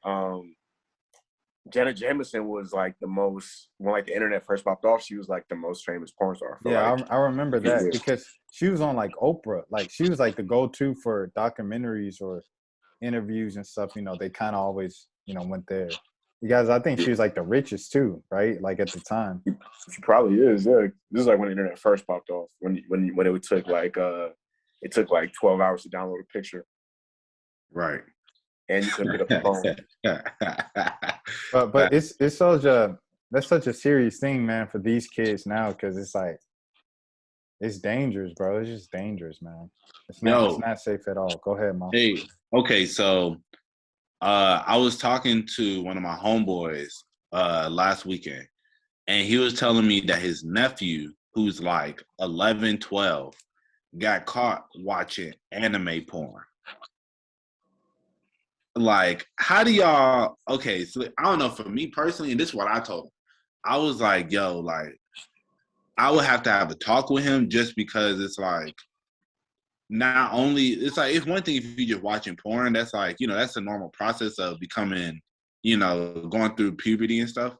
Jenna Jameson was like the most when like the internet first popped off. She was like the most famous porn star. Yeah, like, I remember that years. because she was on like Oprah. Like she was like the go-to for documentaries or interviews and stuff. You know, they kind of always went there. Because I think she was like the richest too, right? Like at the time. She probably is. Yeah, this is like when the internet first popped off. When it took like 12 hours to download a picture. Right. And you couldn't get a phone. but it's that's such a serious thing, man, for these kids now because it's like it's dangerous, bro. It's just dangerous, man. It's not safe at all. Go ahead, Mom. Hey, okay, so I was talking to one of my homeboys last weekend, and he was telling me that his nephew, who's like 11, 12, got caught watching anime porn. Like, how do y'all, okay, so I don't know, for me personally, and this is what I told him. I was like, yo, like, I would have to have a talk with him just because it's like, not only, it's like, it's one thing if you're just watching porn, that's like, that's a normal process of becoming, going through puberty and stuff.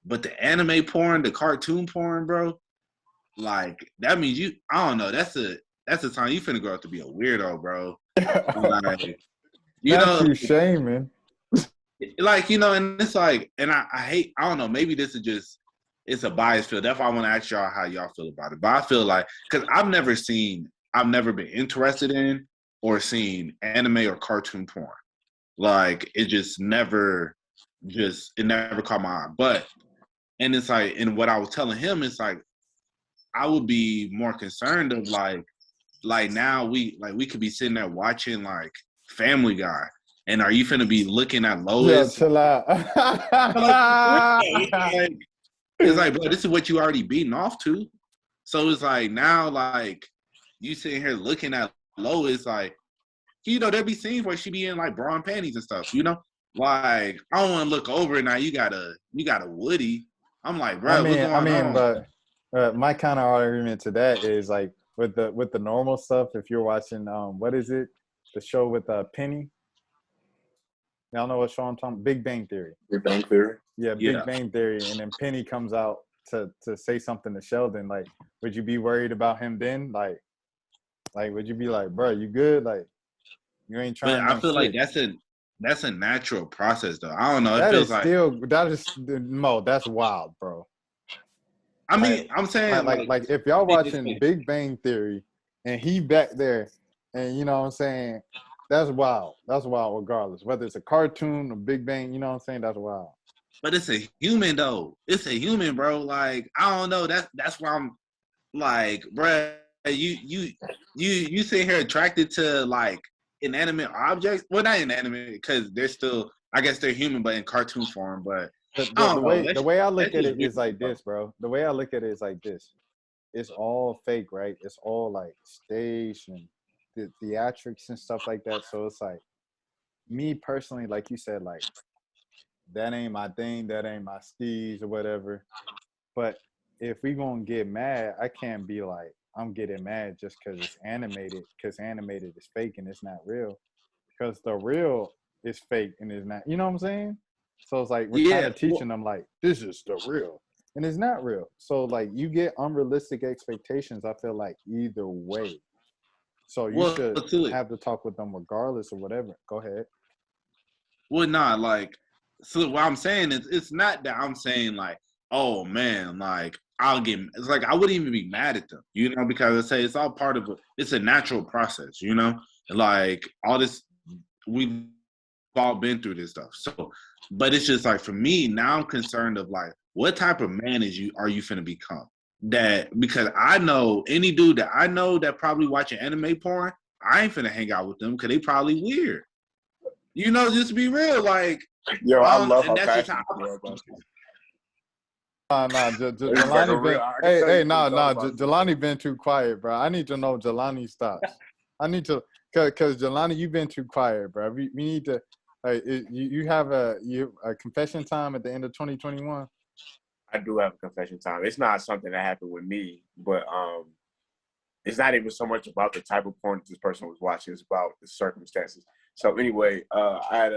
But the anime porn, the cartoon porn, bro, like, that means I don't know, that's the time you finna grow up to be a weirdo, bro. Like, That's you shaming. Like, and it's like, and I hate, I don't know, maybe this is just, it's a biased feel. That's why I want to ask y'all how y'all feel about it. But I feel like, because I've never been interested in or seen anime or cartoon porn. Like, it never caught my eye. But, and it's like, and what I was telling him, it's like, I would be more concerned of like now we could be sitting there watching like Family Guy, and are you finna be looking at Lois? Yeah, chill out. It's like, bro, this is what you already beaten off to. So it's like now, like you sitting here looking at Lois, like there'd be scenes where she be in like bra and panties and stuff. Like I don't want to look over it now. You got a Woody. I'm like, bro, what's going on? But my kind of argument to that is like with the normal stuff. If you're watching, what is it? The show with Penny. Y'all know what show I'm talking about? Big Bang Theory. Big Bang Theory? Yeah, Big Bang Theory. And then Penny comes out to say something to Sheldon. Like, would you be worried about him then? Like would you be like, bro, you good? Like, you ain't trying But I feel like that's a natural process, though. I don't know. It That feels is like still Mo. That's wild, bro. I mean, I'm saying Like if y'all they just watching say- Big Bang Theory and he back there, and you know what I'm saying, that's wild. That's wild, regardless whether it's a cartoon or Big Bang. You know what I'm saying? That's wild. but it's a human though. It's a human, bro. Like I don't know. That's why I'm like, bruh, you sit here attracted to like inanimate objects. Well, not inanimate because they're still, I guess they're human, but in cartoon form. But I The don't know. the way I look that's at just it is weird, like bro. this, bro. The way I look at it is like this. It's all fake, right? It's all like staged and the theatrics and stuff like that. So it's like me personally, like you said, like that ain't my thing, that ain't my steez or whatever. But if we gonna get mad, I can't be like I'm getting mad just because it's animated, because animated is fake and it's not real. Because the real is fake and it's not. You know what I'm saying? So it's like we're kind Yeah. of teaching them like this is the real, and it's not real. So like you get unrealistic expectations. I feel like either way. So you Well, should to it. have to talk with them regardless or whatever. Go ahead. Well, not like. So what I'm saying is, it's not that I'm saying like, oh man, like I'll get. It's like I wouldn't even be mad at them, you know, because I say it's all part of it's a natural process, you know, like all this we've all been through this stuff. So, but it's just like for me now, I'm concerned of like what type of man are you finna become? That because I know any dude that I know that probably watching anime porn, I ain't finna hang out with them because they probably weird. You know, just to be real, like. Yo, I love how And that's just passionate how you are about this. Jelani like a been. real- I can Hey, tell hey, you nah, what nah. it's all about. Jelani been too quiet, bro. I need to know Jelani stops. I need to, cause Jelani, you've been too quiet, bro. We need to. You have a confession time at the end of 2021. I do have a confession time. It's not something that happened with me, but it's not even so much about the type of porn that this person was watching. It's about the circumstances. So anyway, I had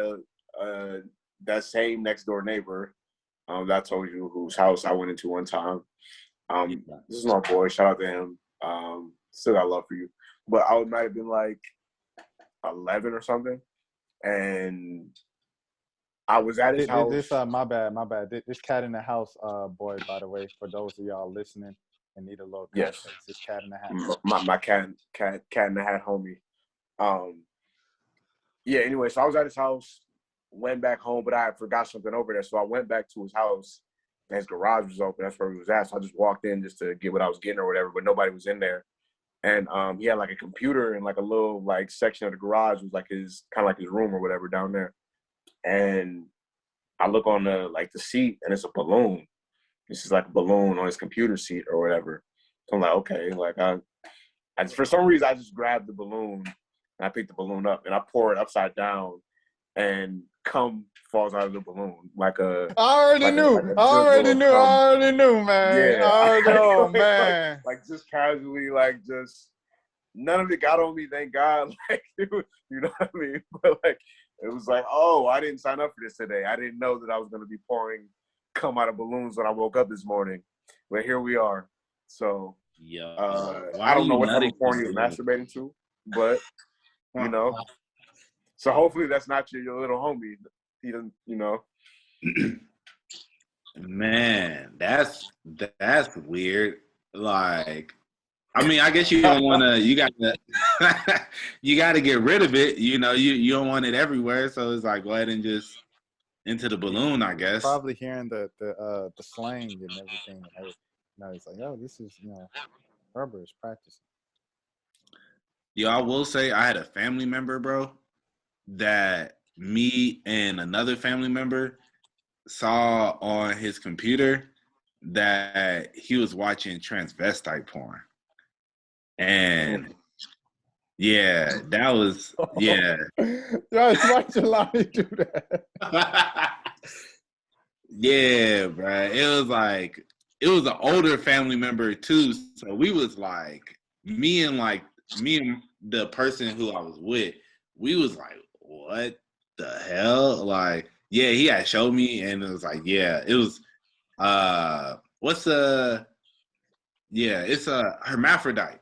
that same next door neighbor that I told you whose house I went into one time. This is my boy. Shout out to him. Still got love for you. But I might have been like 11 or something, and I was at his house. This my bad. This cat in the house, boy. By the way, for those of y'all listening and need a little context, Yes. this cat in the hat. My cat in the hat, homie. Yeah. Anyway, so I was at his house, went back home, but I forgot something over there, so I went back to his house. And his garage was open. That's where he was at. So I just walked in just to get what I was getting or whatever, but nobody was in there. And he had like a computer and like a little like section of the garage was like his kind of like his room or whatever down there. And I look on the seat and it's a balloon. This is like a balloon on his computer seat or whatever. So I'm like, okay, like I for some reason I just grabbed the balloon and I picked the balloon up and I pour it upside down and cum falls out of the balloon like a. I already knew, man. Yeah, Oh man. Like just casually, like just none of it got on me. Thank God. Like it was, you know what I mean? But like it was like, oh, I didn't sign up for this today. I didn't know that I was going to be pouring cum out of balloons when I woke up this morning. But here we are. So I don't know what type of porn you're masturbating to, but you know. So hopefully that's not your little homie. He doesn't, you know. Man, that's weird. Like, I mean, I guess you don't want to. You got to. You got to get rid of it. You know, you don't want it everywhere. So it's like, go ahead and just into the balloon, I guess. Probably hearing the slang and everything. You know, it's like, oh, this is Herbert is practicing. Yo, I will say I had a family member, bro, that me and another family member saw on his computer that he was watching transvestite porn. And yeah, that was yeah. Yo, why Jelani do that? Yeah, bro. It was an older family member too. So we was like me and the person who I was with, we was like, what the hell? Like, yeah, he had showed me and it was like, yeah, it was it's a hermaphrodite.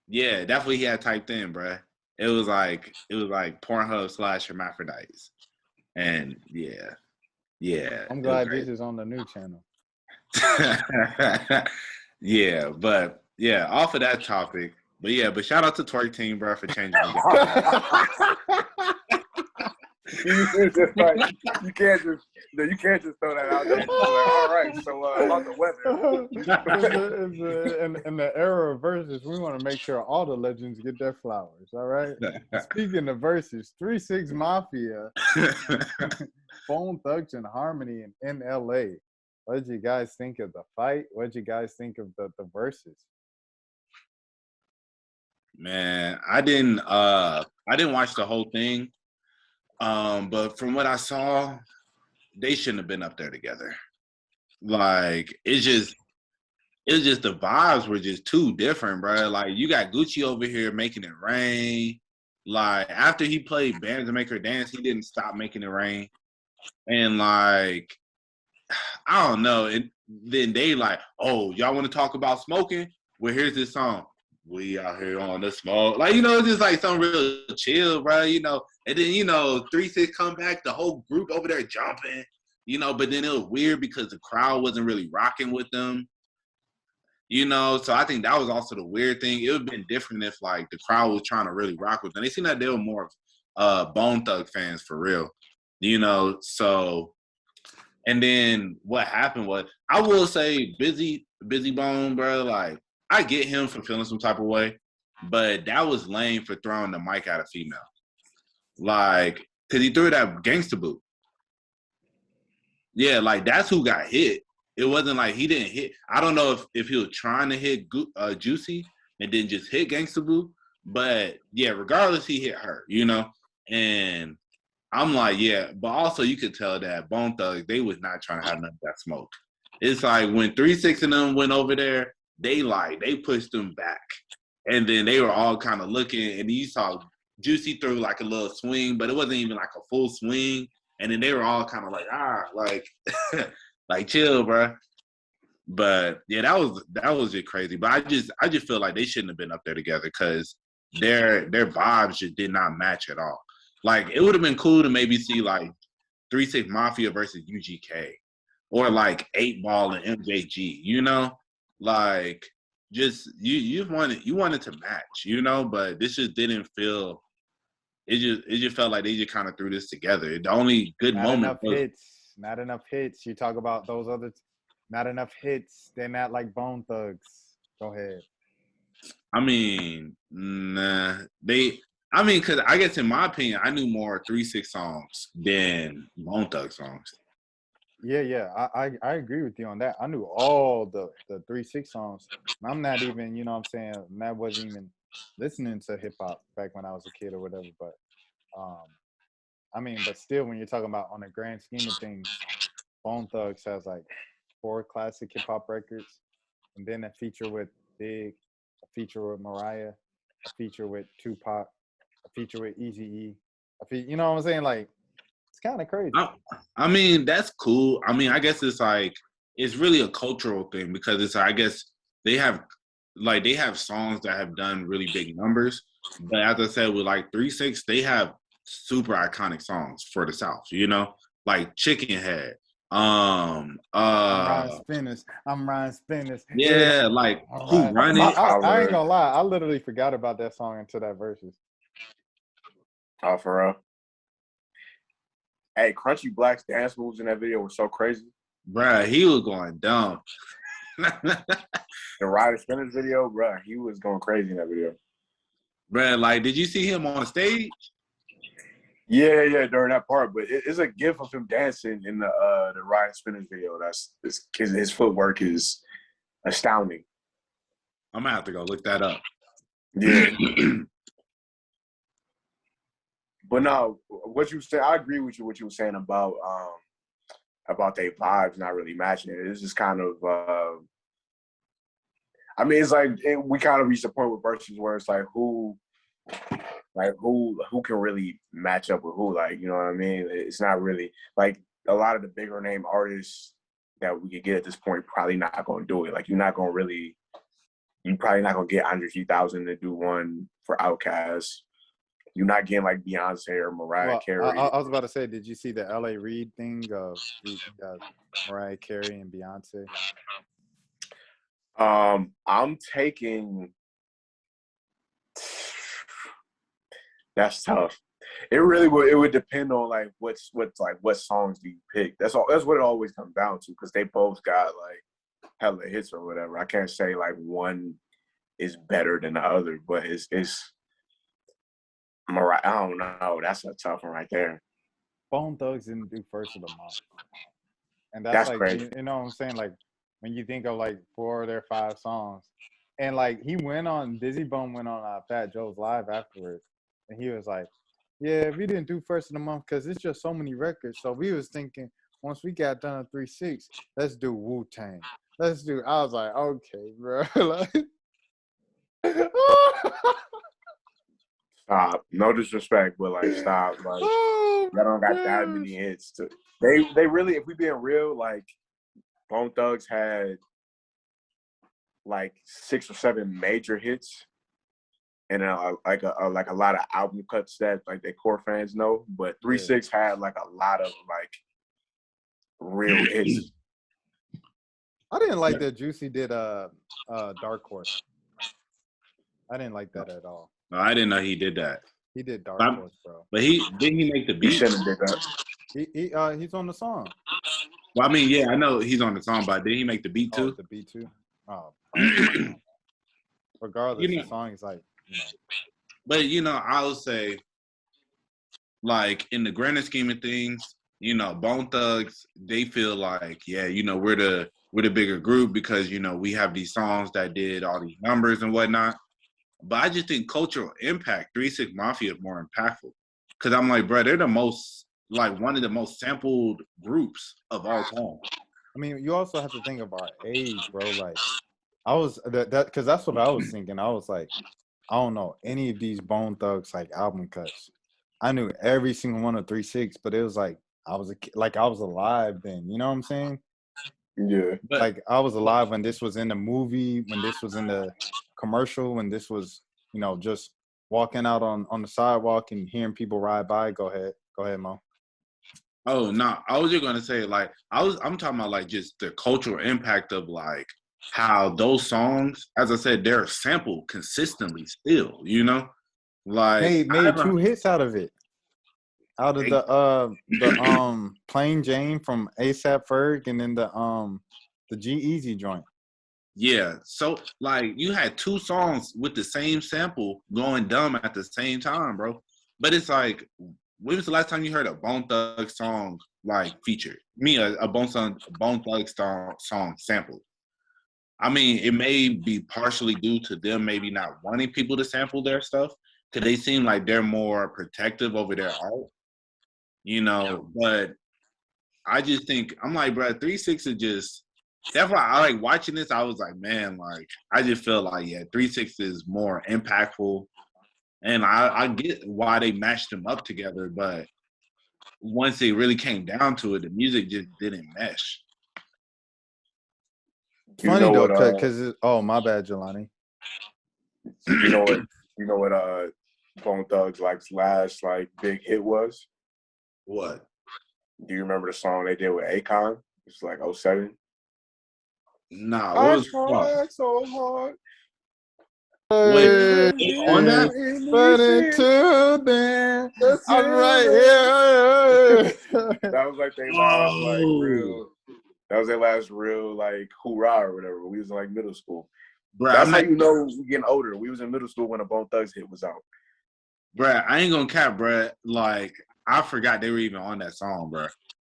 Yeah, that's what he had typed in, bruh. It was like Pornhub / Hermaphrodites, and yeah. I'm glad this is on the new channel. Yeah, but yeah, off of that topic. But shout out to Twerk Team, bro, for changing the game. You can't just throw that out there. Like, all right, so about the weather. In the era of verses, we want to make sure all the legends get their flowers. All right. Speaking of verses, 3 6 Mafia, Bone Thugs and Harmony in LA. What did you guys think of the fight? What did you guys think of the verses? Man, I didn't watch the whole thing. But from what I saw, they shouldn't have been up there together. Like, it's just the vibes were just too different, bro. Like, you got Gucci over here making it rain. Like, after he played Bands to Make Her Dance, he didn't stop making it rain. And like, I don't know. And then they like, oh, y'all want to talk about smoking? Well, here's this song. We out here on the smoke. Like, it's just like some real chill, bro, And then, 3 6 come back, the whole group over there jumping, but then it was weird because the crowd wasn't really rocking with them, So I think that was also the weird thing. It would have been different if, like, the crowd was trying to really rock with them. They seemed like they were more Bone Thug fans for real, So, and then what happened was, I will say, Busy Bone, bro, like, I get him for feeling some type of way, but that was lame for throwing the mic at a female. Like, because he threw that gangster boot. Yeah, like, that's who got hit. It wasn't like he didn't hit. I don't know if he was trying to hit Juicy and didn't just hit gangster boot. But, yeah, regardless, he hit her, And I'm like, yeah. But also you could tell that Bone Thugs, they was not trying to have none of that smoke. It's like when 3 6 of them went over there, they pushed them back. And then they were all kind of looking, and you saw Juicy threw like a little swing, but it wasn't even like a full swing. And then they were all kind of like, like, like chill, bro. But yeah, that was just crazy. But I just feel like they shouldn't have been up there together because their vibes just did not match at all. Like, it would have been cool to maybe see like 3 6 Mafia versus UGK, or like 8 Ball and MJG, Like, just you wanted to match, but this just didn't feel. It just felt like they just kind of threw this together. The only good moment was not enough hits. You talk about those other, not enough hits. They're not like Bone Thugs. Go ahead. I mean, because I guess in my opinion, I knew more 3 6 songs than Bone Thugs songs. Yeah, I agree with you on that. I knew all the 3 6 songs. I'm not even, I wasn't even listening to hip hop back when I was a kid or whatever. But, but still, when you're talking about on the grand scheme of things, Bone Thugs has like 4 classic hip hop records, and then a feature with Big, a feature with Mariah, a feature with Tupac, a feature with Eazy-E. You know what I'm saying? Like, it's kind of crazy. I mean, that's cool. I mean, I guess it's like, it's really a cultural thing because it's, I guess they have songs that have done really big numbers. But as I said, with like 3 6, they have super iconic songs for the South, like Chicken Head. I'm Ryan Spinners. Yeah, like Who Run It? I ain't gonna lie, I literally forgot about that song until that verses. Oh, for real. Hey, Crunchy Black's dance moves in that video were so crazy. Bruh, he was going dumb. The Ryder Spinners video, bruh, he was going crazy in that video. Bruh, like, did you see him on stage? Yeah, during that part. But it's a gif of him dancing in the Ryder Spinners video. His footwork is astounding. I'm gonna have to go look that up. Yeah. But no, what you said, I agree with you. What you were saying about their vibes not really matching it. It's just kind of, it's like we kind of reached a point with verses where it's like who can really match up with who, like, you know what I mean? It's not really like a lot of the bigger name artists that we could get at this point probably not going to do it. Like, you're probably not going to get Andre 3000 to do one for Outkast. You're not getting like Beyonce or Mariah Well, Carey. I was about to say, did you see the L.A. Reid thing of Mariah Carey and Beyonce? I'm taking. That's tough. It really would. It would depend on like what songs do you pick. That's all. That's what it always comes down to because they both got like hella hits or whatever. I can't say like one is better than the other, but it's Mariah. I don't know. That's a tough one right there. Bone Thugs didn't do first of the month, and That's like crazy. you know what I'm saying. Like when you think of like 4 of their 5 songs, and like Dizzy Bone went on Fat Joe's live afterwards, and he was like, "Yeah, we didn't do first of the month because it's just so many records. So we was thinking once we got done at 3-6, let's do Wu-Tang. Let's do." I was like, "Okay, bro." Like, Stop. No disrespect, but like stop. Like oh, y'all don't got that many hits. They really, if we being real, like Bone Thugs had like 6 or 7 major hits, and like a lot of album cuts that like their core fans know. But 3-6 had like a lot of like real hits. I didn't like that Juicy did Dark Horse. I didn't like that at all. No, I didn't know he did that. He did Dark Horse, bro. But didn't he make the He beat? shouldn't have did that. He's on the song. Well, I mean, yeah, I know he's on the song, but did he make the beat too? Oh, the beat too. Oh, probably. Regardless, You know, the song is like, But I'll say, like in the grander scheme of things, Bone Thugs, they feel like, yeah, we're the bigger group because we have these songs that did all these numbers and whatnot. But I just think cultural impact, 3 6 Mafia is more impactful. Cause I'm like, bro, they're the most like one of the most sampled groups of all time. I mean, you also have to think of our age, bro. Like, I was because that's what I was thinking. I was like, I don't know any of these Bone Thugs like album cuts. I knew every single one of 3 6, but it was like I was I was alive then. You know what I'm saying? Yeah. Like I was alive when this was in the movie, when this was in the commercial, when this was, just walking out on the sidewalk and hearing people ride by. Go ahead, Mo. Oh no, I was just gonna say like I'm talking about like just the cultural impact of like how those songs, as I said, they're sampled consistently still, Like made 2 hits out of it. Out of the Plain Jane from ASAP Ferg and then the G-Eazy joint. Yeah. So like you had 2 songs with the same sample going dumb at the same time, bro. But it's like, when was the last time you heard a Bone Thug song like featured? A Bone Thug song sampled. I mean, it may be partially due to them maybe not wanting people to sample their stuff because they seem like they're more protective over their art, But I just think, I'm like, bro, 3 6 is just, that's why I like watching this. I was like, man, like, I just feel like, yeah, 3 6 is more impactful. And I get why they matched them up together, but once it really came down to it, the music just didn't mesh. Funny though, because oh my bad, Jelani. You know what? Bone Thugs last big hit was. What? Do you remember the song they did with Akon? It's like 07. Nah, what was tried so hard. Wait, on that? But until then, I'm right here. That was like their last real. That was their last real hoorah or whatever. We was in middle school. Bruh, That's how you know we getting older. We was in middle school when a Bone Thugs hit was out. Bruh, I ain't gonna cap, bruh. Like, I forgot they were even on that song, bruh.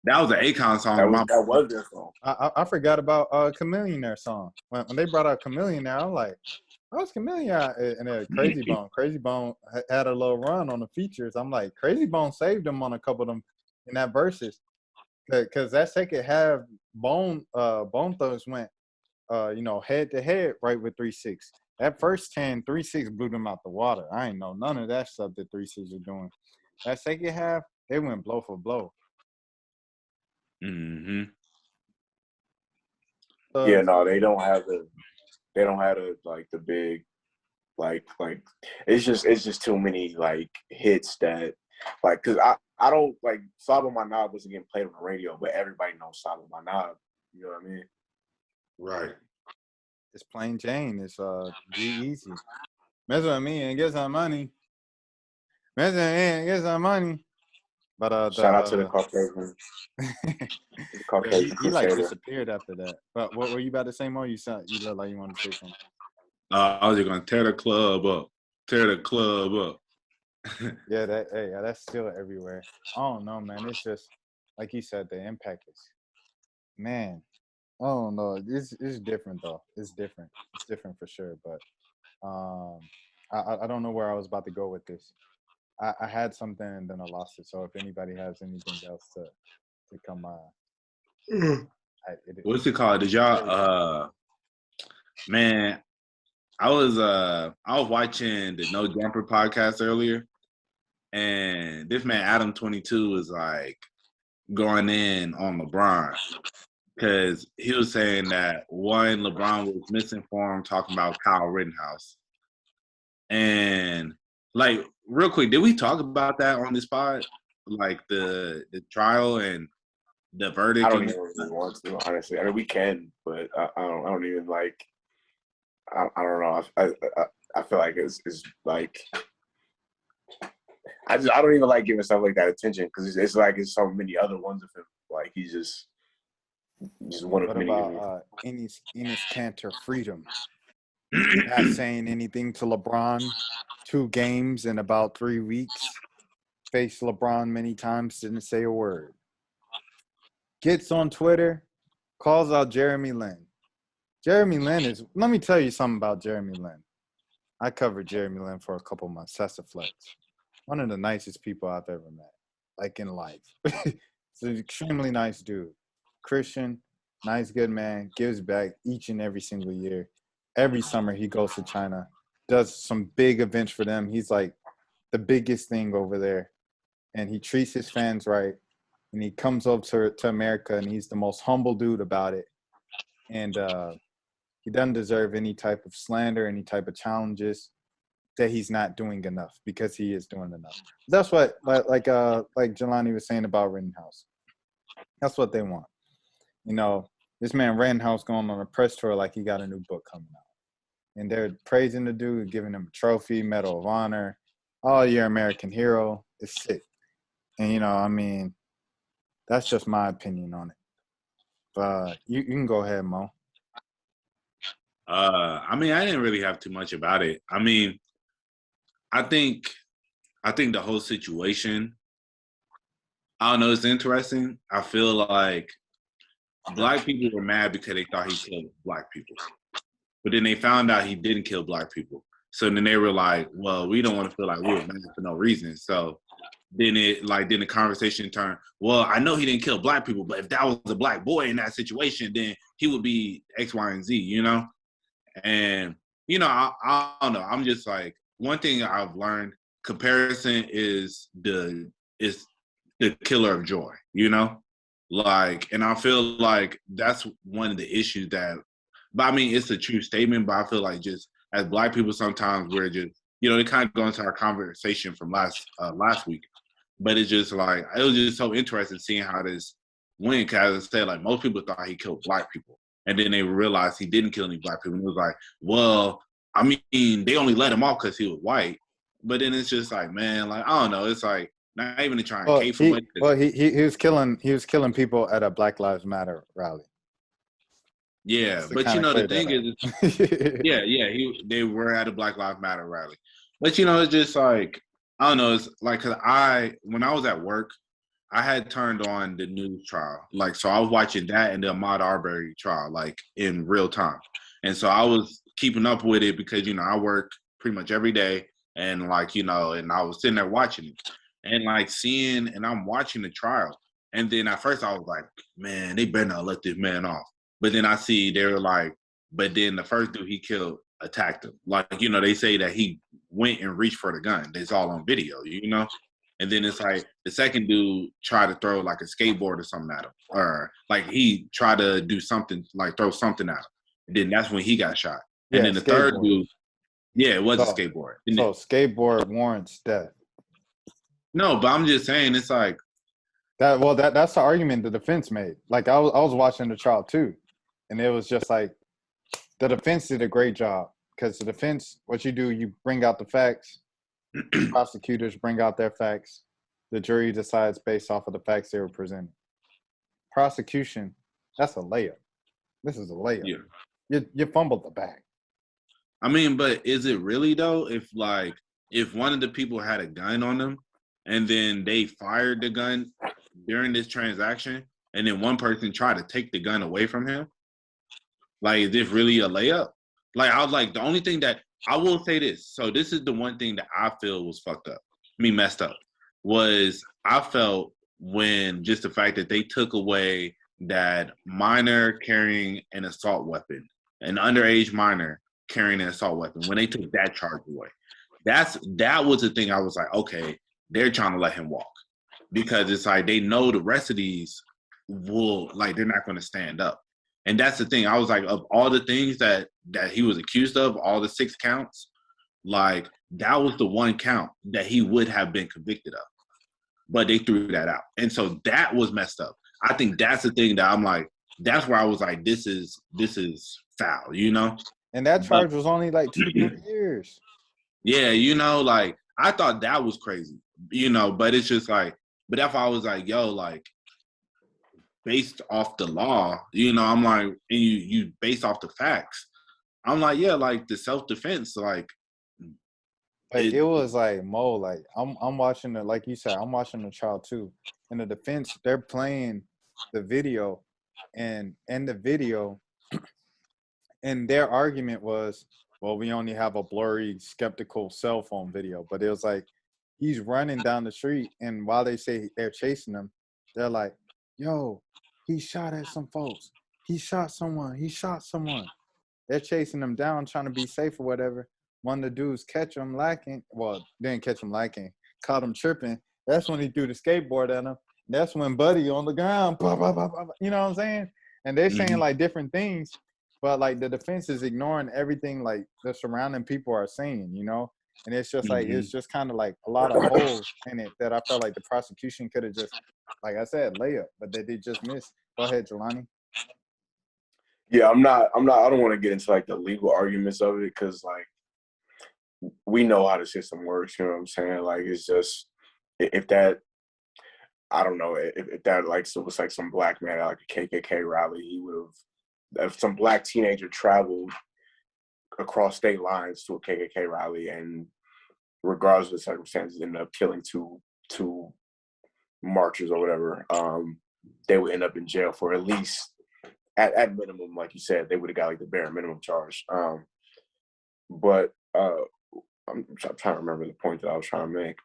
That was an Akon song. That was their song. I forgot about Chamillionaire song. When they brought out Chamillionaire, I'm like, how's Chamillionaire? And then Crazy Bone. Crazy Bone had a little run on the features. I'm like, Crazy Bone saved them on a couple of them in that verses. Because that second half, Bone Thugs went, head to head right with 3 6. That first 10, 3 6 blew them out the water. I ain't know none of that stuff that 3 6 was doing. That second half, they went blow for blow. Mm-hmm. Yeah, no, they don't have the big Like it's just too many like hits that like because I don't like Slob on My Knob wasn't getting played on the radio, but everybody knows Slob on My Knob. You know what I mean? Right. It's plain Jane. It's G-Eazy. Mess with me and get some money. Mess with me and get some money. But shout out to the Caucasian. The Caucasian he like Crusader. disappeared after that. But what were you about to say more? You look like you wanted to say something. I was just gonna tear the club up. Tear the club up. Yeah, that's still everywhere. I don't know, man. It's just like you said, the impact is, man. I don't know. It's different though. It's different. It's different for sure. But I don't know where I was about to go with this. I had something and then I lost it. So if anybody has anything else to come, What's it called? Did y'all? Man, I was watching the No Jumper podcast earlier, and this man Adam 22 was like going in on LeBron because he was saying that one, LeBron was misinformed talking about Kyle Rittenhouse, and like real quick, did we talk about that on this pod? Like the trial and the verdict? I don't even really want to, honestly. I mean, we can, but I don't even like. I don't know. I feel like it's like I don't even like giving stuff like that attention because it's like it's so many other ones of him. Like he's just one of many. What about Enes Kanter freedom? Not saying anything to LeBron. 2 games in about 3 weeks. Faced LeBron many times, didn't say a word. Gets on Twitter, calls out Jeremy Lin. Jeremy Lin is, let me tell you something about Jeremy Lin. I covered Jeremy Lin for a couple months. That's a flex. One of the nicest people I've ever met, like in life. He's an extremely nice dude. Christian, nice, good man, gives back each and every single year. Every summer he goes to China, does some big events for them. He's like the biggest thing over there. And he treats his fans right. And he comes over to America, and he's the most humble dude about it. And he doesn't deserve any type of slander, any type of challenges that he's not doing enough, because he is doing enough. That's what, like Jelani was saying about Rittenhouse. That's what they want. You know, this man Rittenhouse going on a press tour like he got a new book coming out. And they're praising the dude, giving him a trophy, Medal of Honor, all year American hero. It's sick. And, you know, I mean, that's just my opinion on it. But you can go ahead, Mo. I mean, I didn't really have too much about it. I mean, I think the whole situation, I don't know, it's interesting. I feel like black people were mad because they thought he killed black people. But then they found out he didn't kill black people. So then they were like, well, we don't want to feel like we were mad for no reason. So then the conversation turned, well, I know he didn't kill black people, but if that was a black boy in that situation, then he would be X, Y, and Z, you know? And, you know, I don't know. I'm just like, one thing I've learned, comparison is the killer of joy, you know? Like, and I feel like that's one of the issues that, but I mean, it's a true statement, but I feel like just as black people, sometimes we're just, you know, it kind of goes into our conversation from last week, but it's just like, it was just so interesting seeing how this went, because as I said, like, most people thought he killed black people. And then they realized he didn't kill any black people. And it was like, well, I mean, they only let him off because he was white. But then it's just like, man, like, I don't know. It's like, not even to try and cape for money. Well, he was killing people at a Black Lives Matter rally. Yeah, but you know, the thing is, they were at a Black Lives Matter rally. But you know, it's just like, I don't know, it's like, cause when I was at work, I had turned on the news trial. Like, so I was watching that and the Ahmaud Arbery trial, like, in real time. And so I was keeping up with it because, you know, I work pretty much every day, and like, you know, and I was sitting there watching it and like and I'm watching the trial. And then at first I was like, man, they better not let this man off. But then I see they were like, but then the first dude he killed attacked him. Like, you know, they say that he went and reached for the gun. It's all on video, you know? And then it's like the second dude tried to throw like a skateboard or something at him. Or like he tried to do something, like throw something at him. And then that's when he got shot. And then the third dude, Yeah, it was a So- skateboard. So skateboard warrants death. No, but I'm just saying it's like That's the argument the defense made. Like I was watching the trial too, and it was just like the defense did a great job because the defense, what you do, you bring out the facts, prosecutors bring out their facts, the jury decides based off of the facts they were presented. Prosecution, that's a layup. This is a layup. Yeah. You fumbled the bag. I mean, but is it really though? If one of the people had a gun on them and then they fired the gun during this transaction and then one person tried to take the gun away from him, like, is this really a layup? Like, I was like, the only thing that I will say this. So this is the one thing that I feel was messed up, was I felt when just the fact that they took away that minor carrying an assault weapon, an underage minor carrying an assault weapon, when they took that charge away, that was the thing I was like, okay, they're trying to let him walk. Because it's like they know the rest of these will, like, they're not going to stand up. And that's the thing. I was like, of all the things that he was accused of, all the 6 counts, like, that was the one count that he would have been convicted of. But they threw that out. And so that was messed up. I think that's the thing that I'm like, that's where I was like, this is foul, you know? And that charge was only like 2 to 3 years. Yeah, you know, like, I thought that was crazy, you know, but it's just like, but if I was like, yo, like, based off the law, you know, I'm like, and you based off the facts, I'm like, yeah, like, the self-defense, like it was like, Mo, like, I'm watching the, like you said, I'm watching the trial too. And the defense, they're playing the video, and in the video, and their argument was, well, we only have a blurry, skeptical cell phone video. But it was like, he's running down the street, and while they say they're chasing him, they're like, yo, he shot at some folks. He shot someone. He shot someone. They're chasing him down, trying to be safe or whatever. One of the dudes catch him lacking. Well, didn't catch him lacking. Caught him tripping. That's when he threw the skateboard at him. That's when Buddy on the ground. Bah, bah, bah, bah, you know what I'm saying? And they're saying, like, different things. But, like, the defense is ignoring everything, like, the surrounding people are saying, you know? And it's just, like, it's just kind of, like, a lot of holes in it that I felt like the prosecution could have just, like I said, layup. But they just missed. Go ahead, Jelani. Yeah, I don't want to get into, like, the legal arguments of it because, like, we know how the system works, you know what I'm saying? Like, it's just, if that, I don't know, if that, like, so it was like some black man at, like, a KKK rally, he would have, if some black teenager traveled across state lines to a KKK rally and regardless of the circumstances ended up killing two marchers or whatever, they would end up in jail for at least, at minimum, like you said, they would have got, like, the bare minimum charge. But I'm trying to remember the point that I was trying to make.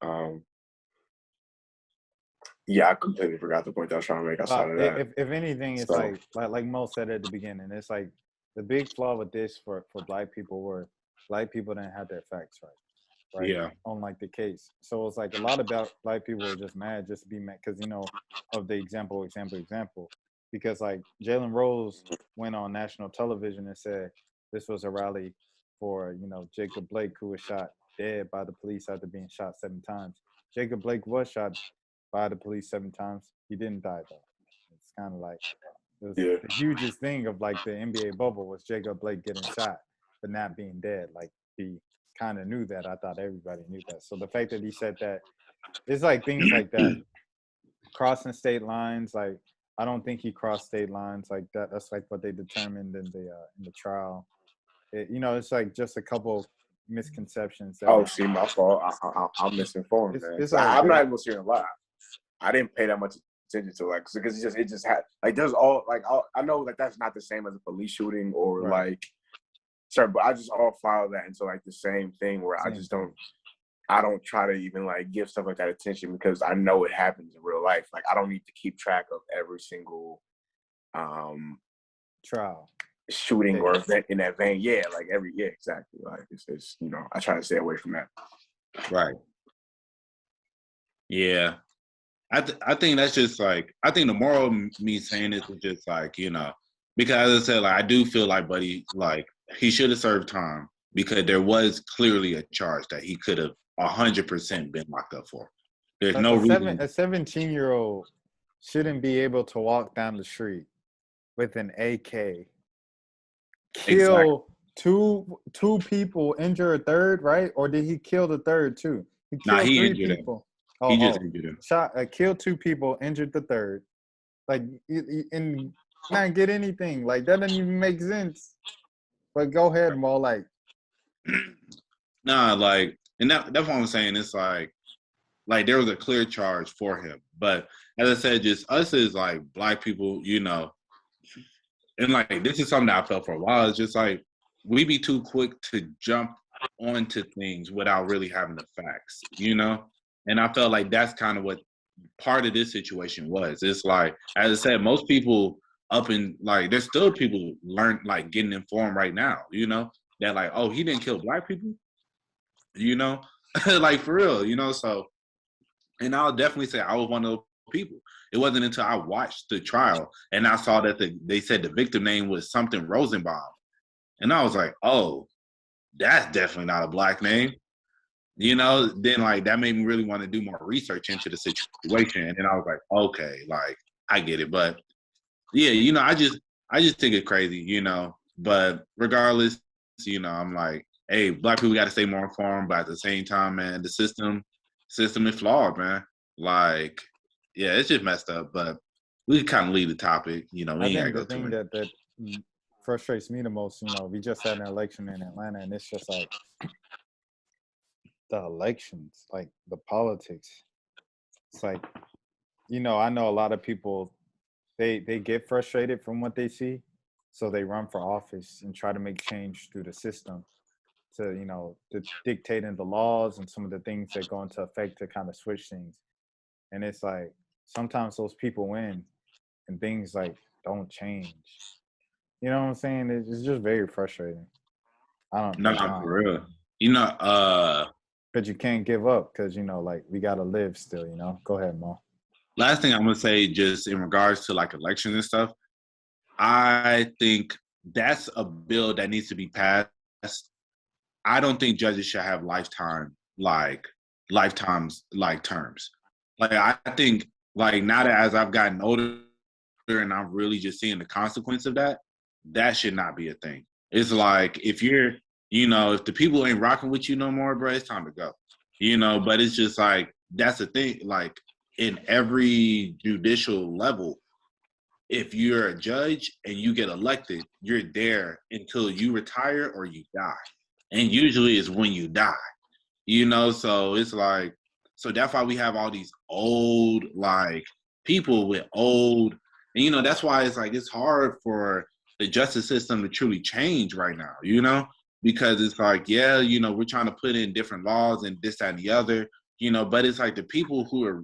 Yeah, I completely forgot the point that I was trying to make outside of that. If anything, it's So- like Mo said at the beginning, it's like the big flaw with this for black people were black people didn't have their facts right? Yeah. On, like, the case. So it's like a lot of black people were just mad just to be mad because, you know, of the example. Because, like, Jalen Rose went on national television and said this was a rally for, you know, Jacob Blake, who was shot dead by the police after being shot 7 times. Jacob Blake was shot by the police 7 times. He didn't die, though. It's kind of like, it was the hugest thing of, like, the NBA bubble was Jacob Blake getting shot, but not being dead. Like, he kind of knew that. I thought everybody knew that. So the fact that he said that, it's like things like that. Crossing state lines, like, I don't think he crossed state lines like that. That's like what they determined in the trial. You know, it's like just a couple misconceptions. See, my fault. I'm misinformed, man. It's I'm not even serious a lie. I didn't pay that much attention to, like, because it just had, like, there's all, like, I know, like, that's not the same as a police shooting or like, sorry, but I just all file that into, like, the same thing where I don't try to even, like, give stuff like that attention because I know it happens in real life. Like, I don't need to keep track of every single trial shooting or event in that vein. Yeah, like exactly. Like, it's you know, I try to stay away from that. Right. Yeah. I think that's just, like, I think the moral of me saying this is just, like, you know, because as I said, like, I do feel like Buddy, like, he should have served time. because there was clearly a charge that he could have 100% been locked up for. There's no reason. A 17-year-old shouldn't be able to walk down the street with an AK, kill two people, injure a third, right? Or did he kill the third too? He killed He three injured people. him. He just injured him. Killed two people, injured the third. Like, and not get anything. Like, that doesn't even make sense. But go ahead, Mo. Like, nah, like, and that's what I'm saying. It's like there was a clear charge for him. But as I said, just us as like Black people, you know, and like this is something that I felt for a while. It's just like we be too quick to jump onto things without really having the facts, you know? And I felt like that's kind of what part of this situation was. It's like, as I said, most people there's still people getting informed right now, you know, that like, oh, he didn't kill Black people, you know, like for real, you know. So, and I'll definitely say I was one of those people. It wasn't until I watched the trial and I saw that they said the victim name was something Rosenbaum, and I was like, oh, that's definitely not a Black name. You know, then like that made me really want to do more research into the situation. And then I was like, okay, like I get it. But yeah, you know, I just think it's crazy, you know. But regardless, you know, I'm like, hey, Black people got to stay more informed. But at the same time, man, the system is flawed, man. Like, yeah, it's just messed up. But we can kind of leave the topic, you know. I think the thing that frustrates me the most, you know, we just had an election in Atlanta, and it's just like the elections, like the politics. It's like, you know, I know a lot of people, they get frustrated from what they see, so they run for office and try to make change through the system to, you know, to dictating the laws and some of the things that go into effect to kind of switch things. And it's like sometimes those people win and things like don't change. You know what I'm saying? It's just very frustrating. I don't know. No, for real. You know, but you can't give up because, you know, like we got to live still, you know? Go ahead, Mo. Last thing I'm going to say, just in regards to like elections and stuff, I think that's a bill that needs to be passed. I don't think judges should have lifetimes terms. Like, I think like now that as I've gotten older and I'm really just seeing the consequence of that should not be a thing. It's like, if you're, you know, if the people ain't rocking with you no more, bro, it's time to go. You know, but it's just like, that's the thing. Like, in every judicial level, if you're a judge and you get elected, you're there until you retire or you die. And usually it's when you die, you know? So it's like, so that's why we have all these old, like, people with old, and, you know, that's why it's like, it's hard for the justice system to truly change right now, you know? Because it's like, yeah, you know, we're trying to put in different laws and this, that, and the other, you know, but it's like the people who are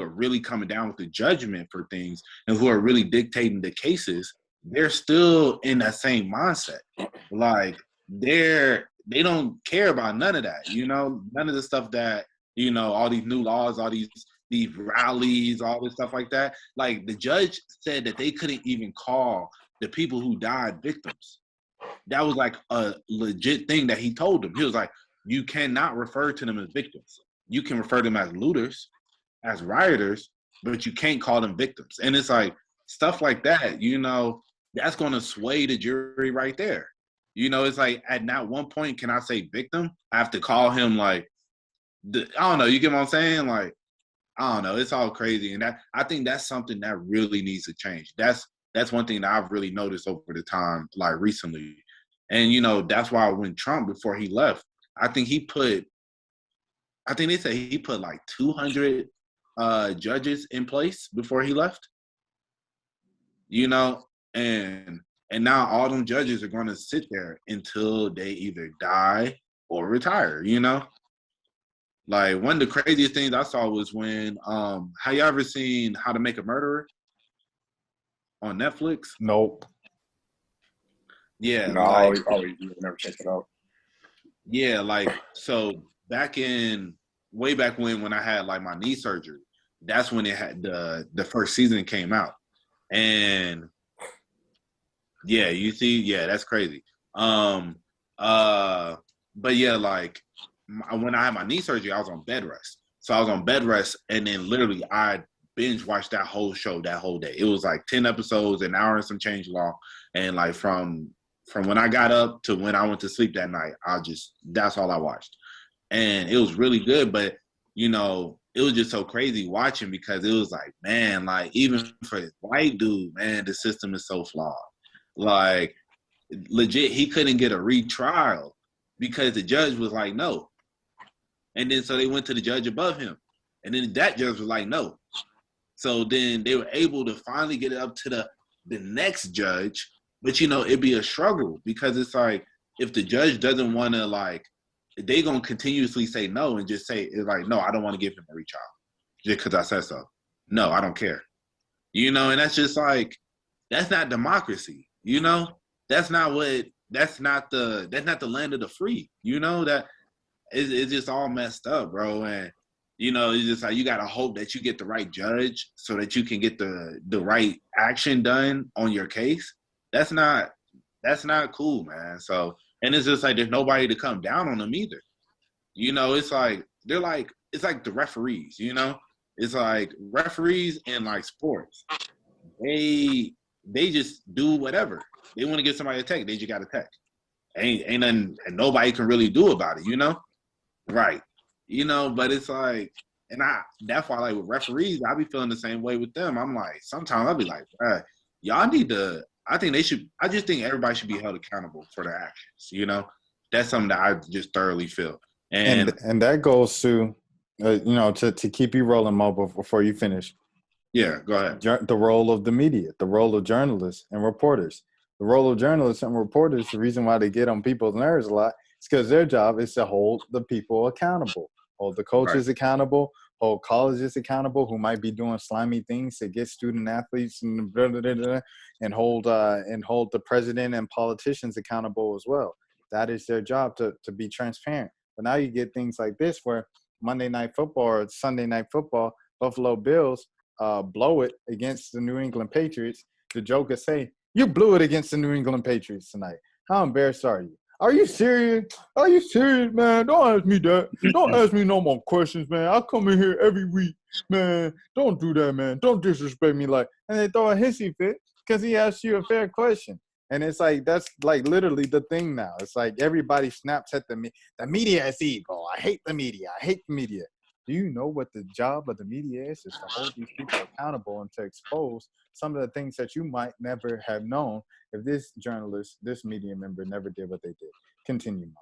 really coming down with the judgment for things and who are really dictating the cases, they're still in that same mindset. Like, they don't care about none of that, you know, none of the stuff that, you know, all these new laws, all these rallies, all this stuff like that. Like, the judge said that they couldn't even call the people who died victims. That was like a legit thing that he told them. He was like, you cannot refer to them as victims. You can refer to them as looters, as rioters, but you can't call them victims. And it's like stuff like that, you know, that's going to sway the jury right there. You know, it's like at not one point can I say victim. I have to call him like, I don't know, you get what I'm saying? Like, I don't know, it's all crazy. And that, I think that's something that really needs to change. That's one thing that I've really noticed over the time, like recently. And, you know, that's why when Trump, before he left, I think they said he put like 200 judges in place before he left. You know, and now all them judges are going to sit there until they either die or retire, you know? Like, one of the craziest things I saw was when, have you ever seen How to Make a Murderer on Netflix? Nope. Yeah. No, like, you never check it out. Yeah, like, so way back when I had like my knee surgery, that's when it had the first season came out. And yeah, you see, yeah, that's crazy. But yeah, like when I had my knee surgery, I was on bed rest. So I was on bed rest, and then literally I binge watched that whole show that whole day. It was like 10 episodes, an hour and some change long, and like from when I got up to when I went to sleep that night, that's all I watched, and it was really good. But you know, it was just so crazy watching because it was like, man, like even for this white dude, man, the system is so flawed. Like legit, he couldn't get a retrial because the judge was like, no. And then so they went to the judge above him. And then that judge was like, no. So then they were able to finally get it up to the next judge. But, you know, it'd be a struggle because it's like if the judge doesn't want to, like, they going to continuously say no and just say, it's like, no, I don't want to give him a retrial just because I said so. No, I don't care. You know, and that's just like, that's not democracy, you know? That's not the land of the free, you know? That it's just all messed up, bro. And you know, it's just like you gotta hope that you get the right judge so that you can get the right action done on your case. That's not cool, man. So, and it's just like there's nobody to come down on them either. You know, it's like it's like the referees, you know? It's like referees in like sports. They just do whatever. They want to get somebody a tech, they just got a tech. Ain't nothing, and nobody can really do about it, you know? Right. You know, but it's like, and that's why, like, with referees, I be feeling the same way with them. I'm like, sometimes I'll be like, y'all need to, I just think everybody should be held accountable for their actions, you know? That's something that I just thoroughly feel. And that goes to, you know, to keep you rolling, Mo, before you finish. Yeah, go ahead. The role of the media, the role of journalists and reporters. The role of journalists and reporters, the reason why they get on people's nerves a lot is because their job is to hold the people accountable, hold the coaches accountable, hold colleges accountable who might be doing slimy things to get student athletes and hold the president and politicians accountable as well. That is their job to be transparent. But now you get things like this where Monday Night Football or Sunday Night Football, Buffalo Bills blow it against the New England Patriots. The Joker say, you blew it against the New England Patriots tonight. How embarrassed are you? Are you serious? Are you serious, man? Don't ask me that. Don't ask me no more questions, man. I come in here every week, man. Don't do that, man. Don't disrespect me like. And they throw a hissy fit because he asked you a fair question. And it's like, that's like literally the thing now. It's like everybody snaps at the media is evil. I hate the media. I hate the media. Do you know what the job of the media is? Is to hold these people accountable and to expose some of the things that you might never have known if this journalist, this media member never did what they did. Continue, Mom.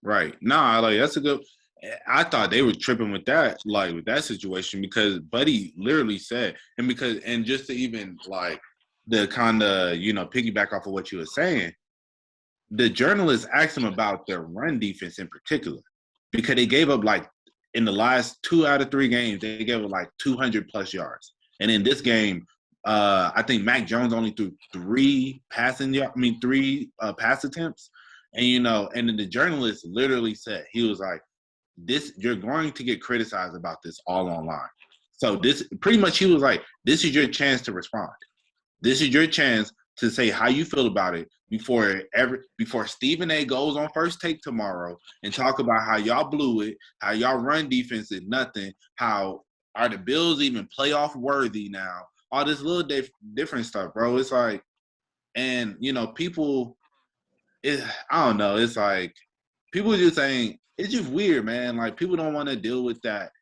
Right. Nah, like that's a good. I thought they were tripping with that, like with that situation, because Buddy literally said, and just to even like the kind of, you know, piggyback off of what you were saying, the journalists asked him about their run defense in particular, because they gave up like in the last 2 out of 3 games, they gave up like 200 plus yards. And in this game, I think Mac Jones only threw 3 pass attempts. And, you know, and then the journalist literally said, he was like, you're going to get criticized about this all online. So this pretty much, he was like, this is your chance to respond. This is your chance to say how you feel about it before Stephen A goes on First Take tomorrow and talk about how y'all blew it, how y'all run defense is nothing, how are the Bills even playoff worthy now, all this little different stuff, bro. It's like, and you know, people, I don't know, it's like people just saying, it's just weird, man. Like people don't want to deal with that,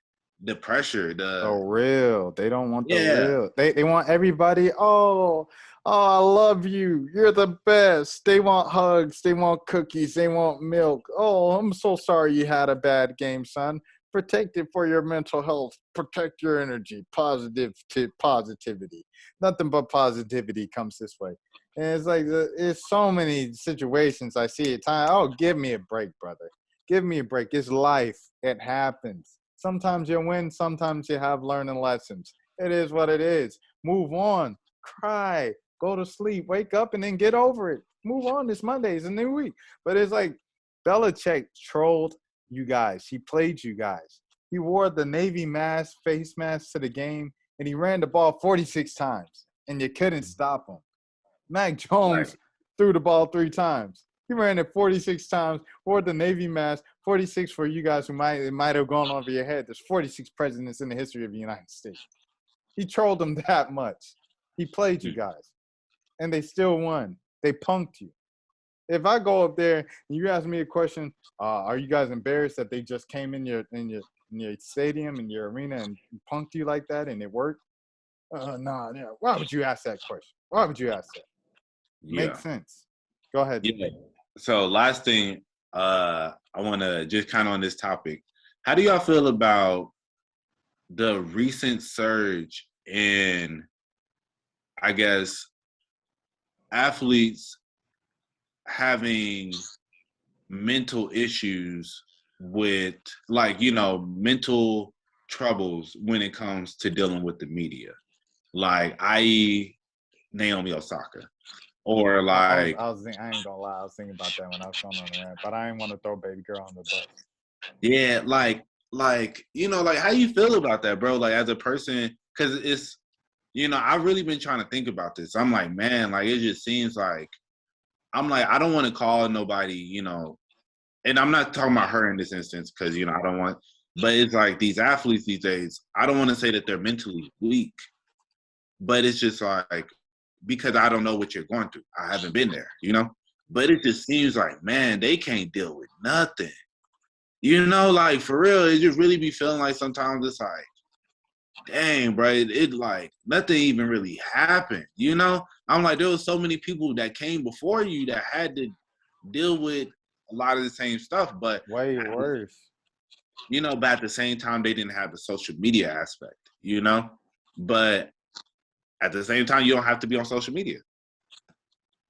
the pressure, the real. They don't want the real. They want everybody, oh, I love you. You're the best. They want hugs. They want cookies. They want milk. Oh, I'm so sorry you had a bad game, son. Protect it for your mental health. Protect your energy. Positivity. Nothing but positivity comes this way. And it's like, it's so many situations I see at times. Oh, give me a break, brother. Give me a break. It's life. It happens. Sometimes you win. Sometimes you have learning lessons. It is what it is. Move on. Cry. Go to sleep, wake up, and then get over it. Move on. It's Monday. It's a new week. But it's like Belichick trolled you guys. He played you guys. He wore the Navy face mask to the game, and he ran the ball 46 times, and you couldn't stop him. Mac Jones threw the ball 3 times. He ran it 46 times, wore the Navy mask, 46 for you guys who it might have gone over your head. There's 46 presidents in the history of the United States. He trolled them that much. He played you guys, and they still won. They punked you. If I go up there and you ask me a question, are you guys embarrassed that they just came in your stadium, in your arena, and punked you like that, and it worked? Nah. Why would you ask that question? Why would you ask that? Yeah. Makes sense. Go ahead. Yeah. So last thing, I want to just kind of on this topic. How do y'all feel about the recent surge in, I guess, athletes having mental issues with, like, you know, mental troubles when it comes to dealing with the media, like, i.e., Naomi Osaka, or like I ain't gonna lie, I was thinking about that when I was going on the rant, but I didn't want to throw baby girl on the bus. Yeah, like you know, like, how you feel about that, bro? Like, as a person, because it's, you know, I've really been trying to think about this. I'm like, man, like, it just seems like, I'm like, I don't want to call nobody, you know, and I'm not talking about her in this instance because, you know, I don't want, but it's like these athletes these days, I don't want to say that they're mentally weak, but it's just like, because I don't know what you're going through. I haven't been there, you know, but it just seems like, man, they can't deal with nothing. You know, like, for real, it just really be feeling like sometimes it's like, dang, bro, it like nothing even really happened. You know, I'm like, there was so many people that came before you that had to deal with a lot of the same stuff, but way worse. You know, but at the same time, they didn't have the social media aspect, you know, but at the same time, you don't have to be on social media.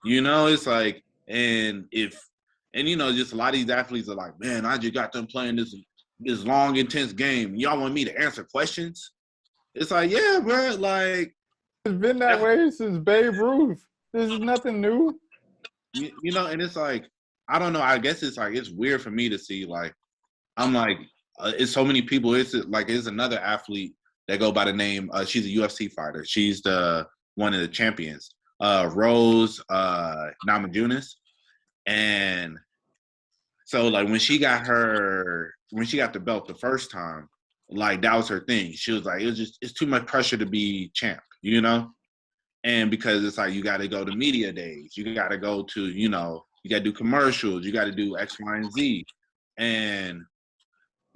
You know, it's like, and you know, just a lot of these athletes are like, man, I just got them playing this long, intense game. Y'all want me to answer questions? It's like, yeah, bro, like. It's been that way since Babe Ruth. This is nothing new. You know, and it's like, I don't know. I guess it's like, it's weird for me to see, like, I'm like, it's so many people. It's like, it's another athlete that go by the name, she's a UFC fighter. She's one of the champions, Rose Namajunas. And so, like, when she got the belt the first time, like, that was her thing. She was like, it's too much pressure to be champ, you know? And because it's like, you got to go to media days. You got to go to, you know, you got to do commercials. You got to do X, Y, and Z. And,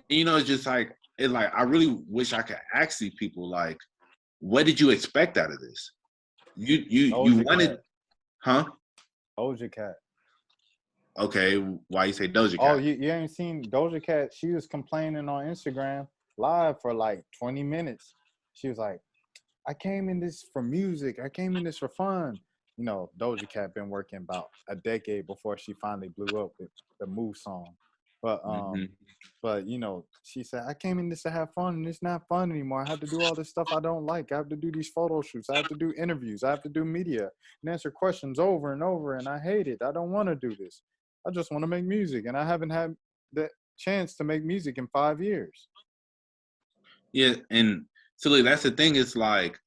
you know, it's just like, I really wish I could ask these people, like, what did you expect out of this? You wanted, huh? Doja Cat. Okay, why you say Doja Cat? Oh, you ain't seen Doja Cat? She was complaining on Instagram live for like 20 minutes. She was like, I came in this for music. I came in this for fun. You know, Doja Cat been working about a decade before she finally blew up with the Move song. But but you know, she said, I came in this to have fun, and it's not fun anymore. I have to do all this stuff I don't like. I have to do these photo shoots. I have to do interviews. I have to do media and answer questions over and over, and I hate it. I don't want to do this. I just want to make music, and I haven't had the chance to make music in 5 years. Yeah, and so, like, that's the thing. It's like,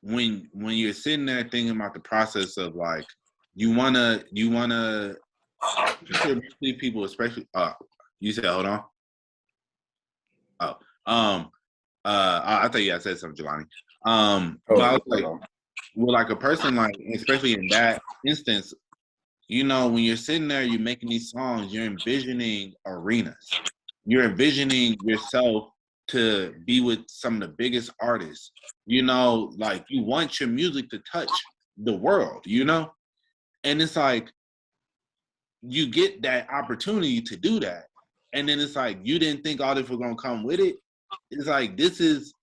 when you're sitting there thinking about the process of, like, you wanna people, especially you said, hold on. I thought you had said something, Jelani. But I was like, well, like, a person, like, especially in that instance, you know, when you're sitting there, you're making these songs, you're envisioning arenas. You're envisioning yourself to be with some of the biggest artists. You know, like, you want your music to touch the world, you know? And it's like, you get that opportunity to do that. And then it's like, you didn't think all this was gonna come with it. It's like, this is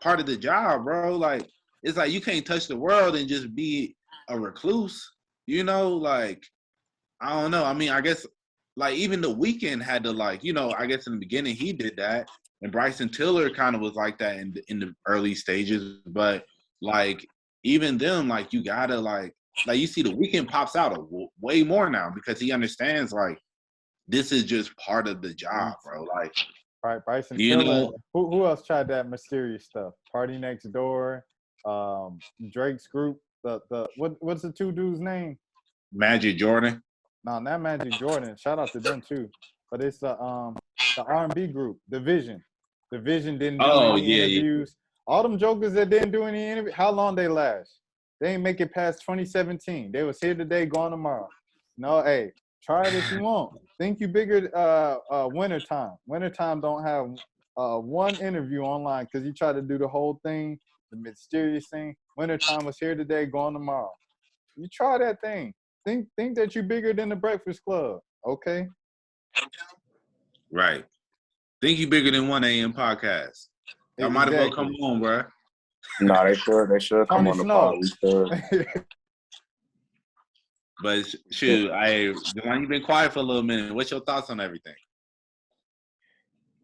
part of the job, bro. Like, it's like, you can't touch the world and just be a recluse, you know? Like, I don't know. I mean, I guess, like, even The Weeknd had to, like, you know, I guess in the beginning he did that. And Bryson Tiller kind of was like that in the early stages. But, like, even them, like, you gotta, like, you see The Weeknd pops out way more now because he understands, like, this is just part of the job, bro. Like, right, Bryson Tiller. Who else tried that mysterious stuff? Party Next Door, Drake's group. What's the two dudes' name? Magic Jordan. No, not Magic Jordan. Shout out to them too. But it's the R&B group, Division. Division didn't do Oh, any yeah. interviews. All them jokers that didn't do any interview, how long they last? They ain't make it past 2017. They was here today, gone tomorrow. No, hey, try it if you want. Think you bigger wintertime. Wintertime don't have one interview online because you try to do the whole thing, the mysterious thing. Wintertime was here today, gone tomorrow. You try that thing. Think that you're bigger than the Breakfast Club, okay? Right. Think you bigger than 1 a.m. podcast. Y'all might as well come on, bro. No, they should come on the pod. We should. But shoot, Devon, you've been quiet for a little minute. What's your thoughts on everything?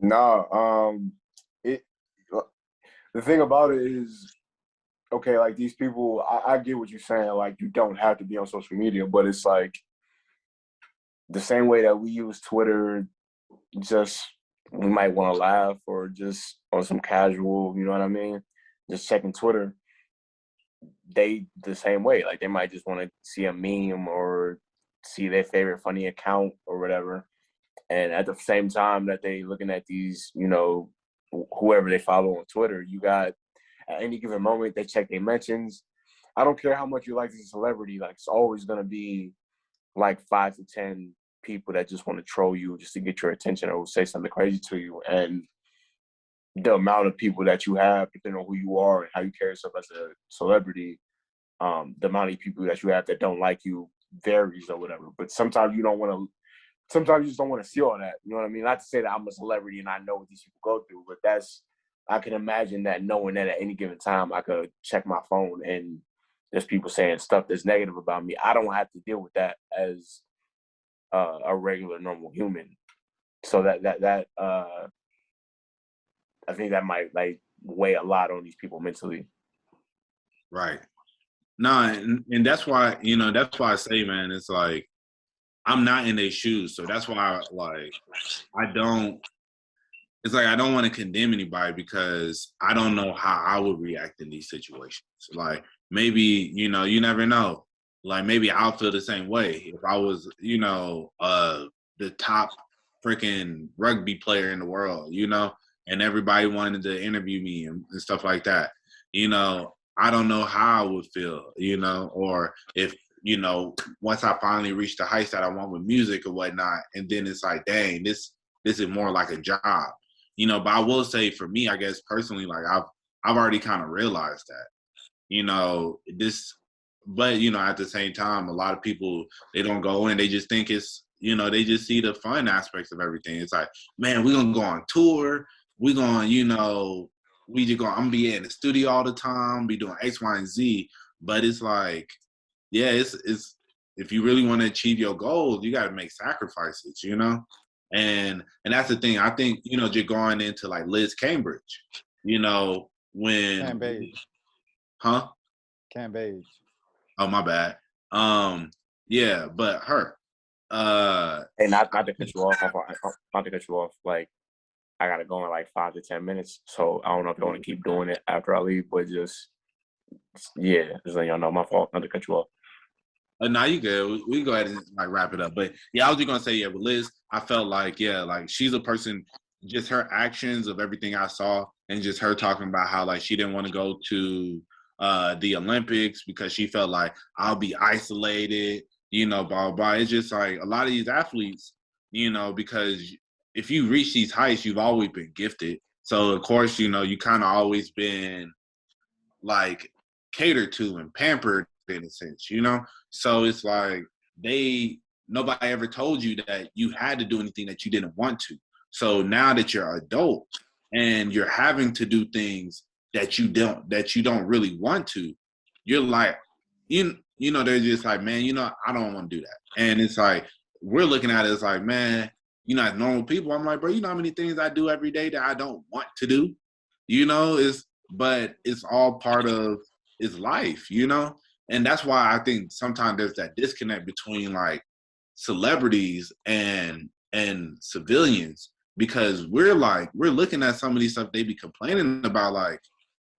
No, the thing about it is, okay, like these people, I get what you're saying. Like, you don't have to be on social media, but it's like the same way that we use Twitter, just we might want to laugh or just on some casual, you know what I mean? Just checking Twitter. They the same way. Like, they might just want to see a meme or see their favorite funny account or whatever. And at the same time that they looking at these, you know, whoever they follow on Twitter, you got at any given moment they check their mentions. I don't care how much you like this celebrity, like it's always gonna be like 5 to 10 people that just want to troll you just to get your attention or say something crazy to you. And the amount of people that you have, depending on who you are and how you carry yourself as a celebrity, the amount of people that you have that don't like you varies or whatever. But sometimes you just don't want to see all that. You know what I mean? Not to say that I'm a celebrity and I know what these people go through, but I can imagine that knowing that at any given time I could check my phone and there's people saying stuff that's negative about me. I don't have to deal with that as a regular, normal human. So that I think that might like weigh a lot on these people mentally. Right. No, and that's why, you know, that's why I say, man, it's like, I'm not in their shoes. So that's why, I don't want to condemn anybody because I don't know how I would react in these situations. Like, maybe, you know, you never know. Like, maybe I'll feel the same way if I was, you know, the top freaking rugby player in the world, you know, and everybody wanted to interview me and stuff like that. You know, I don't know how I would feel, you know, or if, you know, once I finally reach the heights that I want with music or whatnot, and then it's like, dang, this is more like a job, you know. But I will say, for me, I guess personally, like I've already kind of realized that, you know, but you know, at the same time, a lot of people, they don't go in, they just think it's, you know, they just see the fun aspects of everything. It's like, man, we're gonna go on tour, we're gonna, you know, I'm gonna be in the studio all the time, be doing X, Y, and Z. But it's like, yeah, it's if you really want to achieve your goals, you got to make sacrifices, you know? And that's the thing. I think, you know, you're going into like Liz Cambridge, you know, when Cambage. Huh? Cambage. Oh, my bad. Yeah, but her. Hey, not to cut you off. Not to cut you off. Like, I gotta go in like 5 to 10 minutes, so I don't know if you want to keep doing it after I leave, but just let y'all know, my fault. Not to cut you off. No, you good. We can go ahead and like wrap it up. But yeah, I was just gonna say, yeah, with Liz, I felt like, yeah, like she's a person, just her actions of everything I saw, and just her talking about how like she didn't want to go to the Olympics because she felt like I'll be isolated, you know, blah, blah, blah. It's just like a lot of these athletes, you know, because if you reach these heights, you've always been gifted. So of course, you know, you kind of always been like catered to and pampered in a sense, you know? So it's like nobody ever told you that you had to do anything that you didn't want to. So now that you're adult and you're having to do things that you don't really want to, you're like, you know, they're just like, man, you know, I don't want to do that. And it's like, we're looking at it as like, man, you know, as normal people, I'm like, bro, you know how many things I do every day that I don't want to do? You know, but it's all part of it's life, you know? And that's why I think sometimes there's that disconnect between like celebrities and civilians, because we're looking at some of these stuff they be complaining about, like,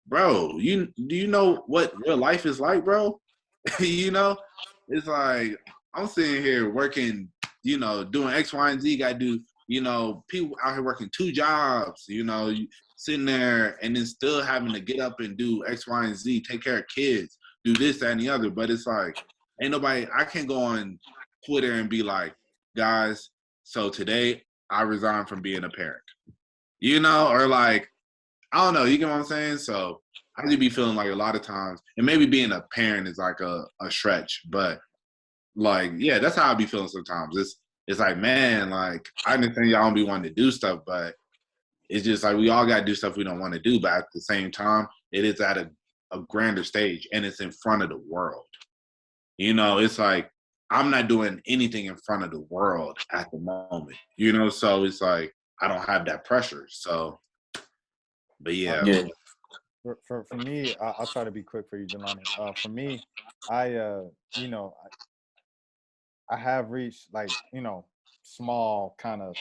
bro, do you know what real life is like, bro? You know? it's like I'm sitting here working, you know, doing X, Y, and Z. Got to do, you know, people out here working 2 jobs, you know, sitting there and then still having to get up and do X, Y, and Z, take care of kids, do this, that, and the other. But it's like, ain't nobody, I can't go on Twitter and be like, guys, so today I resigned from being a parent, you know, or like, I don't know, you get what I'm saying? So I just be feeling like a lot of times, and maybe being a parent is like a stretch, but like, yeah, that's how I be feeling sometimes. It's like, man, like, I understand y'all don't be wanting to do stuff, but it's just like we all got to do stuff we don't want to do. But at the same time, it is at a grander stage, and it's in front of the world. You know, it's like I'm not doing anything in front of the world at the moment. You know, so it's like I don't have that pressure. So, but yeah. For me, I'll try to be quick for you, Jelani. For me, you know, I have reached like, you know, small kind of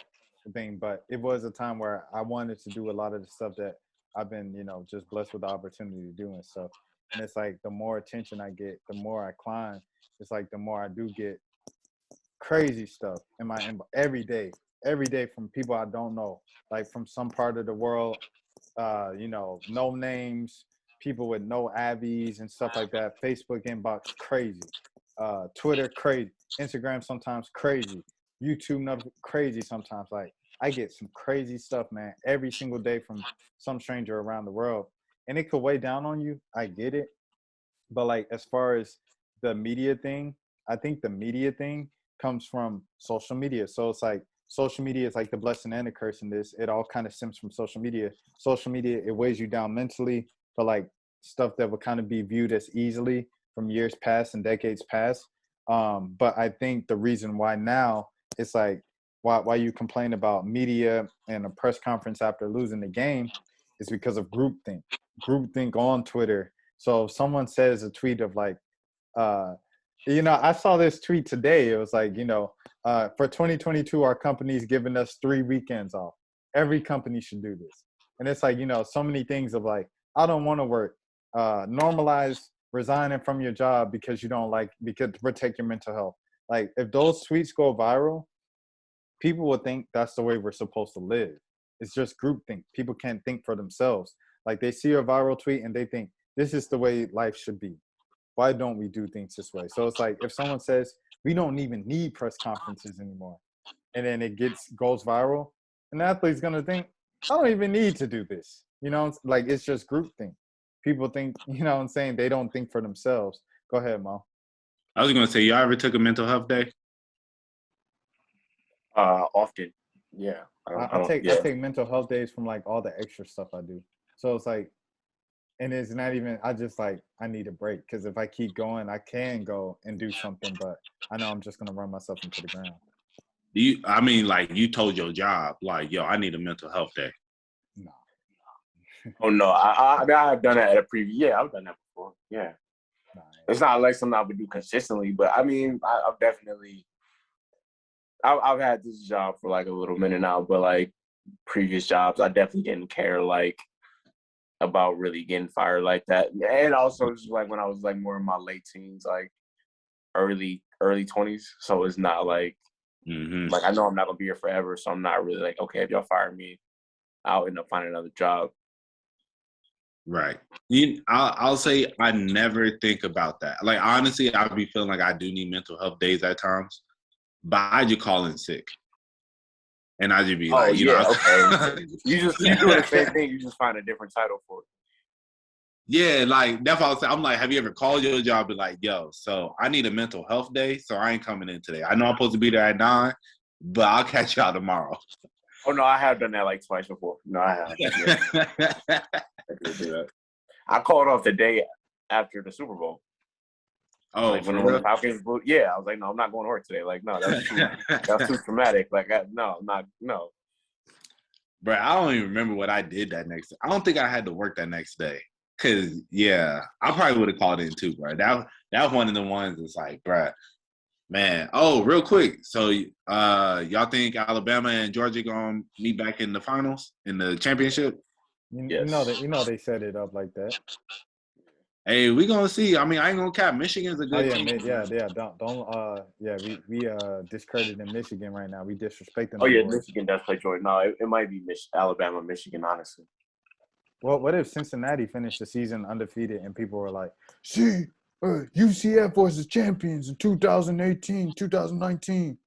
thing, but it was a time where I wanted to do a lot of the stuff that I've been, you know, just blessed with the opportunity to do and stuff. And it's like the more attention I get, the more I climb. It's like the more I do get crazy stuff in my inbox every day from people I don't know, like from some part of the world, you know, no names, people with no Abbeys and stuff like that. Facebook inbox crazy, Twitter crazy, Instagram sometimes crazy, YouTube crazy sometimes. Like I get some crazy stuff, man, every single day from some stranger around the world, and it could weigh down on you. I get it, but like as far as the media thing, I think the media thing comes from social media. So it's like social media is like the blessing and the curse in this. It all kind of stems from social media. Social media, it weighs you down mentally for like stuff that would kind of be viewed as easily from years past and decades past. But I think the reason why now it's like why you complain about media and a press conference after losing the game is because of groupthink on Twitter. So if someone says a tweet of like, you know, I saw this tweet today. It was like, you know, for 2022, our company's giving us 3 weekends off. Every company should do this. And it's like, you know, so many things of like, I don't want to work. Normalize resigning from your job because you don't like, because to protect your mental health. Like if those tweets go viral, people will think that's the way we're supposed to live. It's just groupthink. People can't think for themselves. Like they see a viral tweet and they think this is the way life should be. Why don't we do things this way? So it's like if someone says we don't even need press conferences anymore, and then it goes viral, an athlete's gonna think I don't even need to do this. You know, like it's just groupthink. People think, you know what I'm saying, they don't think for themselves. Go ahead, Mo. I was gonna say, y'all ever took a mental health day? Often, yeah. I take mental health days from like all the extra stuff I do. So it's like, and it's not even, I just like, I need a break. Because if I keep going, I can go and do something, but I know I'm just going to run myself into the ground. I mean, like you told your job, like, yo, I need a mental health day. No. Oh, no. I mean, I've done that at a previous, yeah, I've done that before. Yeah. Nah, it's not like something I would do consistently, but I mean, I've definitely, I've had this job for like a little minute now, but like previous jobs, I definitely didn't care like about really getting fired like that. And also just like when I was like more in my late teens, like early 20s. So it's not like, like I know I'm not gonna be here forever. So I'm not really like, okay, if y'all fire me, I'll end up finding another job. Right. I'll say I never think about that. Like honestly, I'll be feeling like I do need mental health days at times, but I just call in sick. And I just be like, you know, okay. you do the same thing. You just find a different title for it. Yeah, like that's what I'm like, have you ever called your job and like, yo, so I need a mental health day, so I ain't coming in today. I know I'm supposed to be there at 9, but I'll catch y'all tomorrow. Oh no, I have done that like twice before. No, I have. Yeah. I could do that. I called off the day after the Super Bowl. Oh, like when the Falcons, yeah, I was like, no, I'm not going to work today. Like, no, that's too traumatic. Like, no. Bro, I don't even remember what I did that next day. I don't think I had to work that next day. Cause yeah, I probably would have called in too, bro. That was one of the ones that's like, bro, man. Oh, real quick. So, y'all think Alabama and Georgia gonna meet back in the finals in the championship? You know they set it up like that. Hey, we gonna see. I mean, I ain't gonna cap. Michigan's a Oh good yeah, team. we discrediting Michigan right now. We disrespecting. Oh yeah, boys. Michigan does play Georgia. No, it might be Alabama, Michigan, honestly. Well, what if Cincinnati finished the season undefeated and people were like, "See, UCF was the champions in 2018, 2019."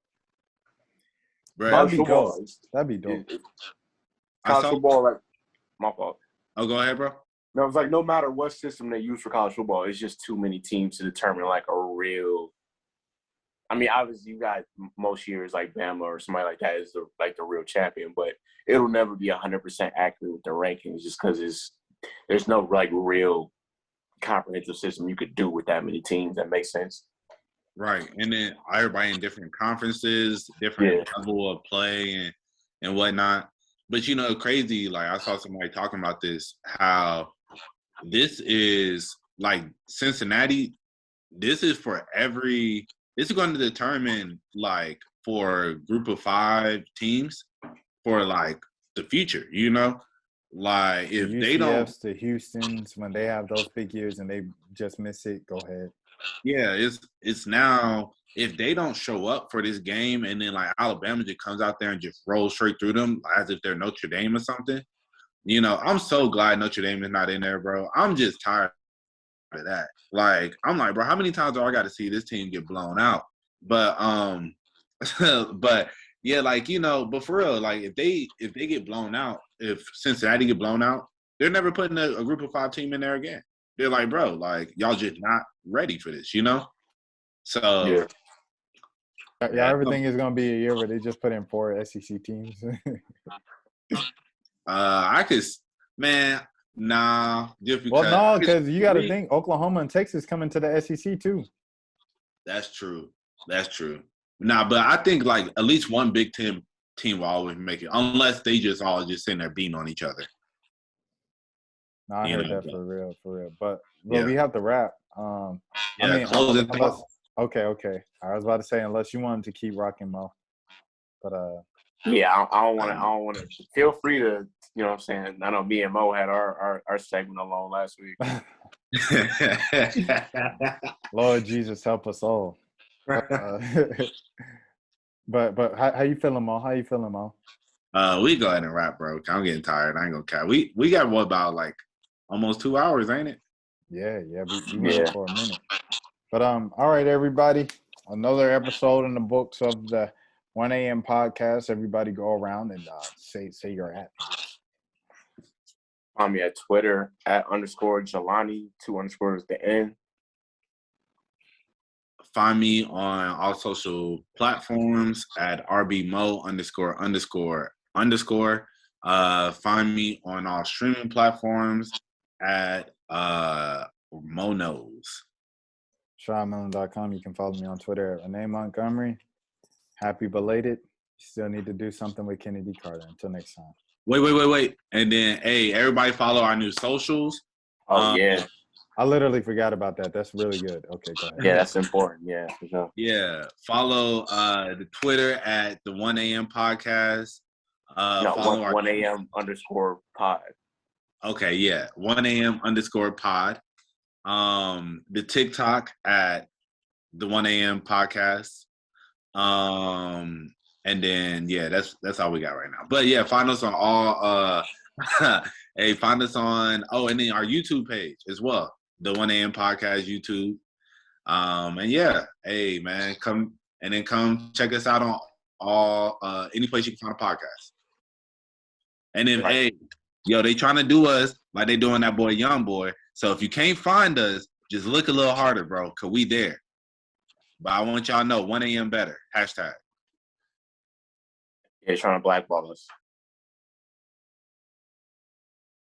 Bro, That'd be football dope. is- That'd be dope. College football, like my fault. Oh, go ahead, bro. No, it's like no matter what system they use for college football, it's just too many teams to determine like a real. I mean, obviously, you got most years like Bama or somebody like that is the real champion, but it'll never be 100% accurate with the rankings just because there's no like real comprehensive system you could do with that many teams that makes sense. Right, and then everybody in different conferences, different level of play and whatnot. But you know, crazy. Like I saw somebody talking about this, how this is like Cincinnati. This is for every. This is going to determine like for a group of 5 teams for like the future. You know, like if the they don't. UCFs, the Houstons, when they have those big years and they just miss it, go ahead. Yeah, it's now if they don't show up for this game and then like Alabama just comes out there and just rolls straight through them as if they're Notre Dame or something. You know, I'm so glad Notre Dame is not in there, bro. I'm just tired of that. Like, I'm like, bro, how many times do I got to see this team get blown out? But but yeah, like, you know, but for real, like if they get blown out, if Cincinnati get blown out, they're never putting a group of 5 team in there again. They're like, bro, like y'all just not ready for this, you know? So yeah, everything is gonna be a year where they just put in 4 SEC teams. I could, man, nah, just because. Well, no, because you got to think Oklahoma and Texas coming to the SEC too. That's true. Nah, but I think like at least one Big Ten team will always make it, unless they just all just sitting there beating on each other. No, I heard that for real. But Yeah. we have to wrap. Yeah, I mean, close it unless, out. okay. I was about to say unless you wanted to keep rocking, Mo. But Yeah, I don't want to. Feel free to, you know what I'm saying. I know me and Mo had our segment alone last week. Lord Jesus, help us all. But how you feeling, Mo? We go ahead and wrap, bro. I'm getting tired. I ain't gonna cap. We got what about like almost 2 hours, ain't it? Yeah, we went for a minute. But all right, everybody. Another episode in the books of the 1 a.m. podcast. Everybody go around and say your at. Find me at Twitter @_Jelani, 2 underscores at the end. Find me on all social platforms at @RBMo___. Find me on all streaming platforms at Monos. ShawMillen.com. You can follow me on Twitter at Renee Montgomery. Happy belated. Still need to do something with Kennedy Carter. Until next time. Wait. And then, hey, everybody follow our new socials. Oh, yeah. I literally forgot about that. That's really good. Okay, go ahead. Yeah, that's important. Yeah, for sure. Yeah. Follow the Twitter at the 1 a.m. podcast. Follow 1 a.m. _pod. Okay, yeah. 1 a.m. _pod. The TikTok at the 1 a.m. podcast. And then yeah, that's all we got right now. But yeah, find us on all hey, find us on and then our YouTube page as well. The 1 a.m. podcast YouTube. And yeah, hey man, come check us out on all any place you can find a podcast. And then hey, yo, they trying to do us like they doing that boy Young Boy. So if you can't find us, just look a little harder, bro, cause we there. But I want y'all to know 1 a.m. better. #. Yeah, trying to blackball us.